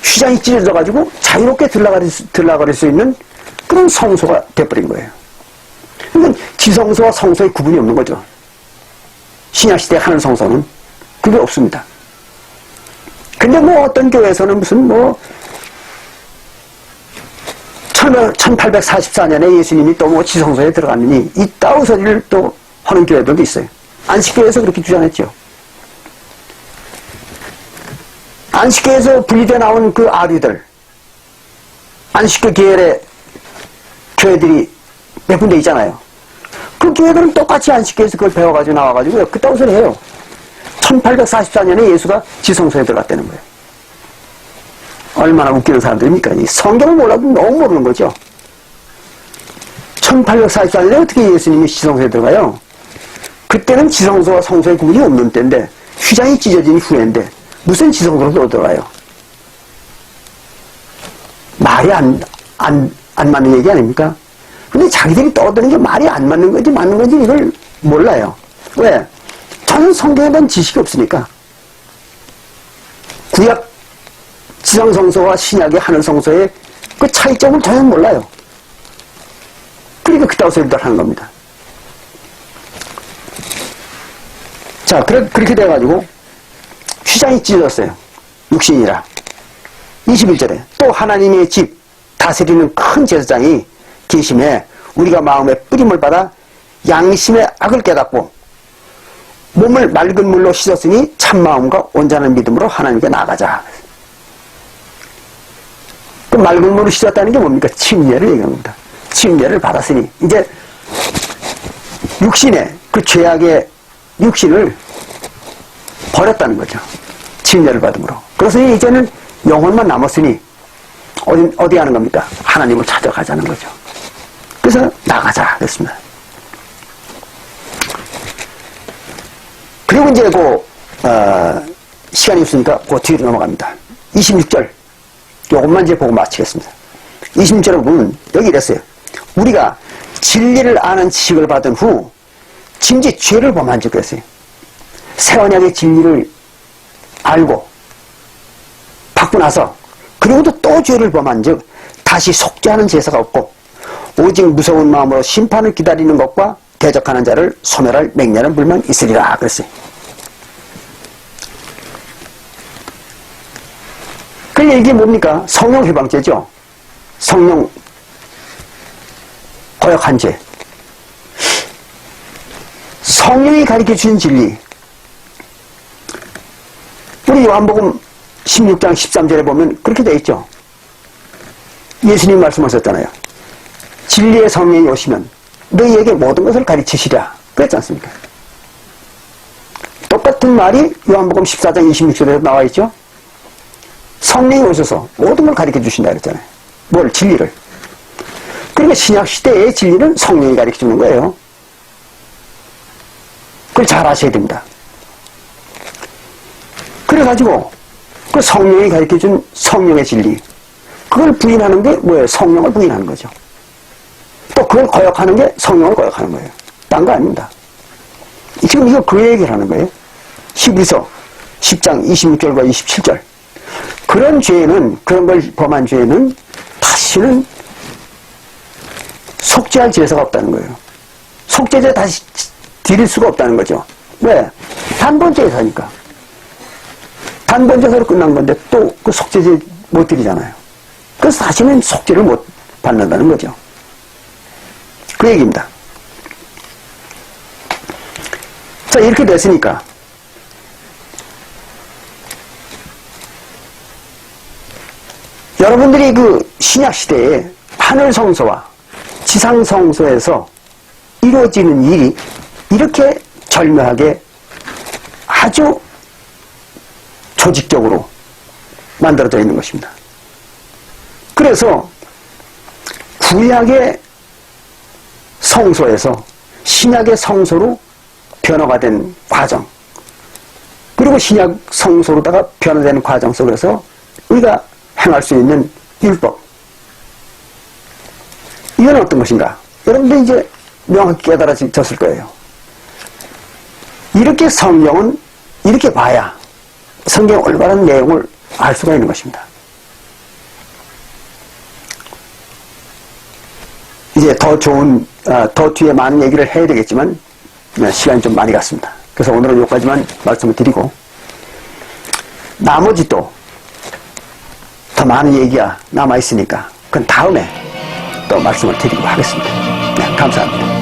휘장이 찢어져가지고 자유롭게 들락거릴 수 있는 그런 성소가 돼버린 거예요. 그러니까 지성소와 성소의 구분이 없는 거죠. 신약시대 하늘 성소는 그게 없습니다. 근데 뭐 어떤 교회에서는 무슨 1844년에 예수님이 또 뭐 지성소에 들어갔느니 이따위 소리를 또 하는 교회들도 있어요. 안식교에서 그렇게 주장했죠. 안식교에서 분리되어 나온 그 아류들, 안식교 계열의 교회들이 몇 군데 있잖아요. 그 교회들은 똑같이 안식교에서 그걸 배워가지고 나와가지고 그따위 소리 해요. 1844년에 예수가 지성소에 들어갔다는 거예요. 얼마나 웃기는 사람들입니까? 이 성경을 몰라도 너무 모르는 거죠. 1844년에 어떻게 예수님이 지성소에 들어가요? 그때는 지성소와 성소의 구분이 없는 때인데 휘장이 찢어진 후에인데 무슨 지성소로 들어가요? 말이 안 맞는 얘기 아닙니까? 근데 자기들이 떠드는 게 말이 안 맞는 건지 맞는 건지 이걸 몰라요. 왜? 저는 성경에 대한 지식이 없으니까. 구약 지상성소와 신약의 하늘성소의 그 차이점을 전혀 몰라요. 그러니까 그따위 소리들 하는 겁니다. 자, 그렇게 돼가지고 휘장이 찢어졌어요. 육신이라. 21절에 또 하나님의 집 다스리는 큰 제사장이 계심에 우리가 마음에 뿌림을 받아 양심의 악을 깨닫고 몸을 맑은 물로 씻었으니 참마음과 온전한 믿음으로 하나님께 나가자. 그 맑은 물로 씻었다는 게 뭡니까? 침례를 얘기합니다. 침례를 받았으니 이제 육신의 그 죄악의 육신을 버렸다는 거죠. 침례를 받음으로. 그래서 이제는 영혼만 남았으니 어디 가는 겁니까? 하나님을 찾아가자는 거죠. 그래서 나가자 그랬습니다. 그리고 이제 시간이 없으니까 그 뒤로 넘어갑니다. 26절 요것만 이제 보고 마치겠습니다. 26절에 보면 여기 이랬어요. 우리가 진리를 아는 지식을 받은 후 짐짓 죄를 범한 적 그랬어요. 새 언약의 진리를 알고 받고 나서 그리고도 또 죄를 범한 적 다시 속죄하는 제사가 없고 오직 무서운 마음으로 심판을 기다리는 것과 대적하는 자를 소멸할 맹렬한 불만 있으리라 그랬어요. 그 이게 뭡니까? 성령 해방죄죠. 성령 거역한 죄. 성령이 가르쳐 주신 진리. 우리 요한복음 16장 13절에 보면 그렇게 되어 있죠. 예수님 말씀하셨잖아요. 진리의 성령이 오시면 너희에게 모든 것을 가르치시랴. 그랬지 않습니까? 똑같은 말이 요한복음 14장 26절에 나와 있죠. 성령이 오셔서 모든 걸 가르쳐 주신다 그랬잖아요. 뭘? 진리를. 그러니까 신약 시대의 진리는 성령이 가르쳐 주는 거예요. 그걸 잘 아셔야 됩니다. 그래가지고 그 성령이 가르쳐 준 성령의 진리, 그걸 부인하는 게 뭐예요? 성령을 부인하는 거죠. 또 그걸 거역하는 게 성령을 거역하는 거예요. 딴 거 아닙니다. 지금 이거 그 얘기를 하는 거예요. 히브리서 10장 26절과 27절. 그런 죄는, 그런 걸 범한 죄는 다시는 속죄할 제사가 없다는 거예요. 속죄제 다시 드릴 수가 없다는 거죠. 왜? 단번 제사니까. 단번 제사로 끝난 건데 또 그 속죄제 못 드리잖아요. 그래서 다시는 속죄를 못 받는다는 거죠. 그 얘기입니다. 자, 이렇게 됐으니까 여러분들이 그 신약 시대에 하늘 성소와 지상 성소에서 이루어지는 일이 이렇게 절묘하게 아주 조직적으로 만들어져 있는 것입니다. 그래서 구약의 성소에서 신약의 성소로 변화가 된 과정, 그리고 신약 성소로다가 변화되는 과정 속에서 우리가 행할 수 있는 율법, 이건 어떤 것인가? 여러분들 이제 명확히 깨달아졌을 거예요. 이렇게 성경은 이렇게 봐야 성경의 올바른 내용을 알 수가 있는 것입니다. 이제 더 좋은, 더 뒤에 많은 얘기를 해야 되겠지만 시간이 좀 많이 갔습니다. 그래서 오늘은 여기까지만 말씀을 드리고, 나머지 또 더 많은 얘기가 남아있으니까 그건 다음에 또 말씀을 드리고 하겠습니다. 네, 감사합니다.